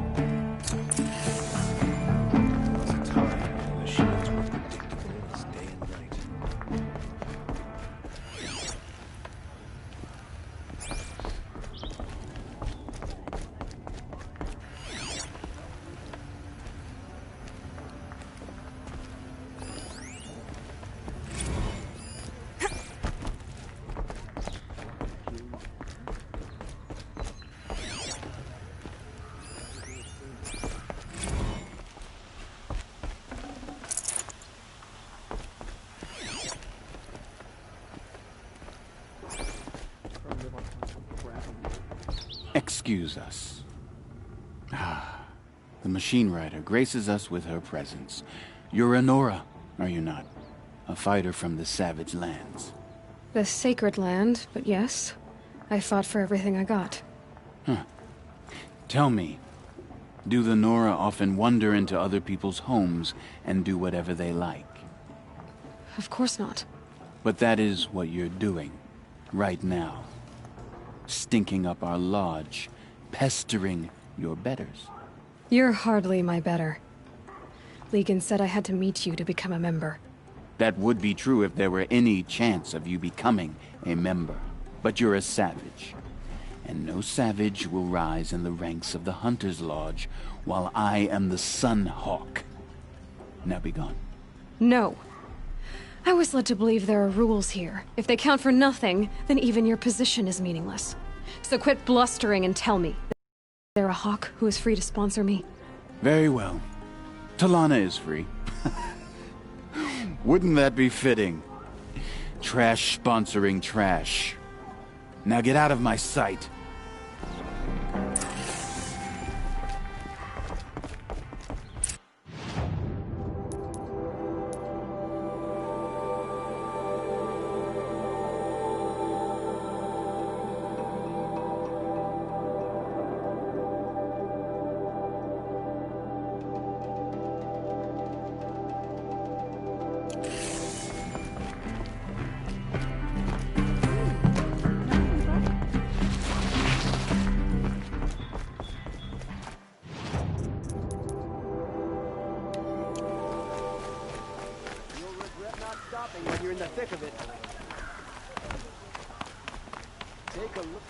Excuse us. The machine rider graces us with her presence. You're a Nora, are you not? A fighter from the Savage Lands. The Sacred Land, but yes. I fought for everything I got. Huh. Tell me, do the Nora often wander into other people's homes and do whatever they like? Of course not. But that is what you're doing, right now. Stinking up our lodge, pestering your betters. You're hardly my better. Legan said I had to meet you to become a member. That would be true if there were any chance of you becoming a member. But you're a savage. And no savage will rise in the ranks of the Hunter's Lodge while I am the Sunhawk. Now be gone. No. I was led to believe there are rules here. If they count for nothing, then even your position is meaningless. So quit blustering and tell me. Is there a hawk who is free to sponsor me? Very well. Talana is free. Wouldn't that be fitting? Trash sponsoring trash. Now get out of my sight. When you're in the thick of it. Take a look.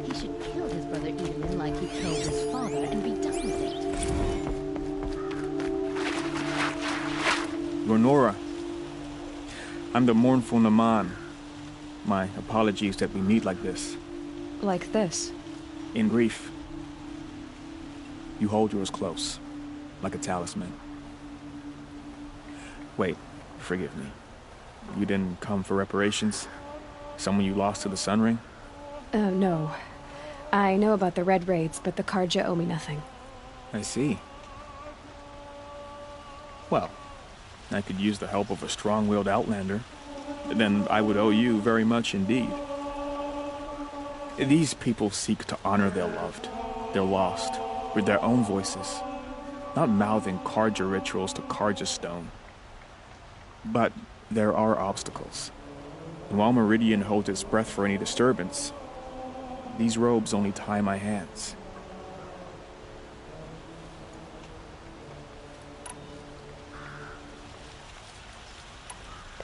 He should kill his brother Edelin like he killed his father and be done with it. You're Nora. I'm the mournful Naman. My apologies that we meet like this. Like this? In grief. You hold yours close. Like a talisman. Wait, forgive me. You didn't come for reparations? Someone you lost to the Sun Ring? No. I know about the Red Raids, but the Carja owe me nothing. I see. Well, I could use the help of a strong-willed outlander. Then I would owe you very much indeed. These people seek to honor their loved, their lost, with their own voices. Not mouthing Carja rituals to Carja stone. But there are obstacles. And while Meridian holds its breath for any disturbance, these robes only tie my hands.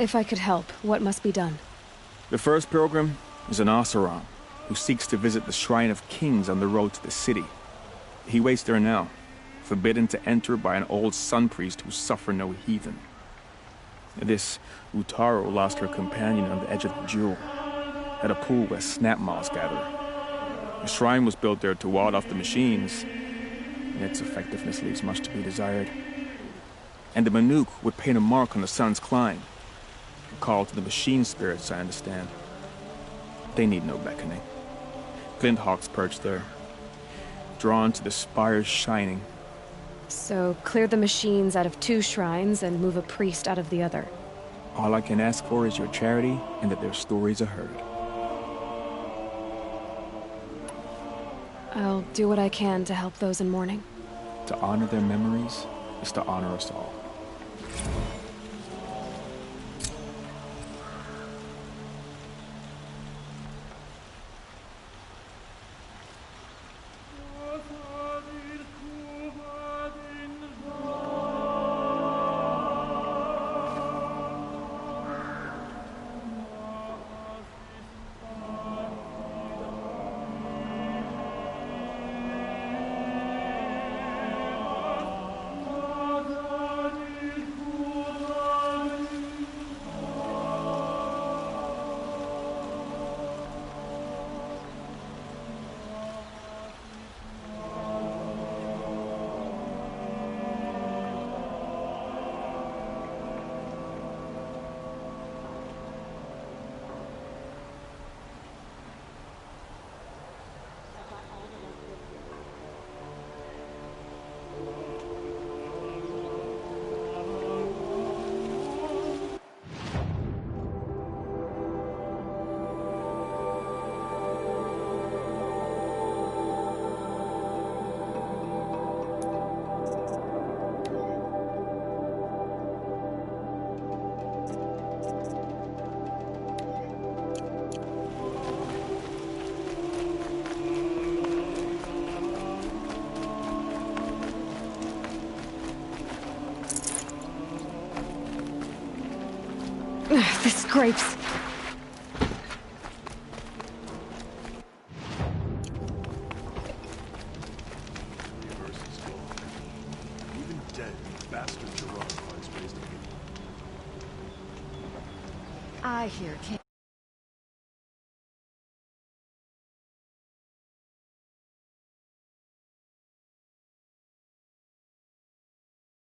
If I could help, what must be done? The first pilgrim is an Oseram, who seeks to visit the Shrine of Kings on the road to the city. He waits there now, forbidden to enter by an old sun priest who suffered no heathen. This Utaru lost her companion on the edge of the jewel, at a pool where snap moths gather. A shrine was built there to ward off the machines, and its effectiveness leaves much to be desired. And the Manuk would paint a mark on the sun's climb, a call to the machine spirits, I understand. They need no beckoning. Glinthawks perch there, drawn to the spires shining. So, clear the machines out of 2 shrines and move a priest out of the other. All I can ask for is your charity and that their stories are heard. I'll do what I can to help those in mourning. To honor their memories is to honor us all. The scrapes. Even dead, bastard Gerard finds ways to get. I hear King.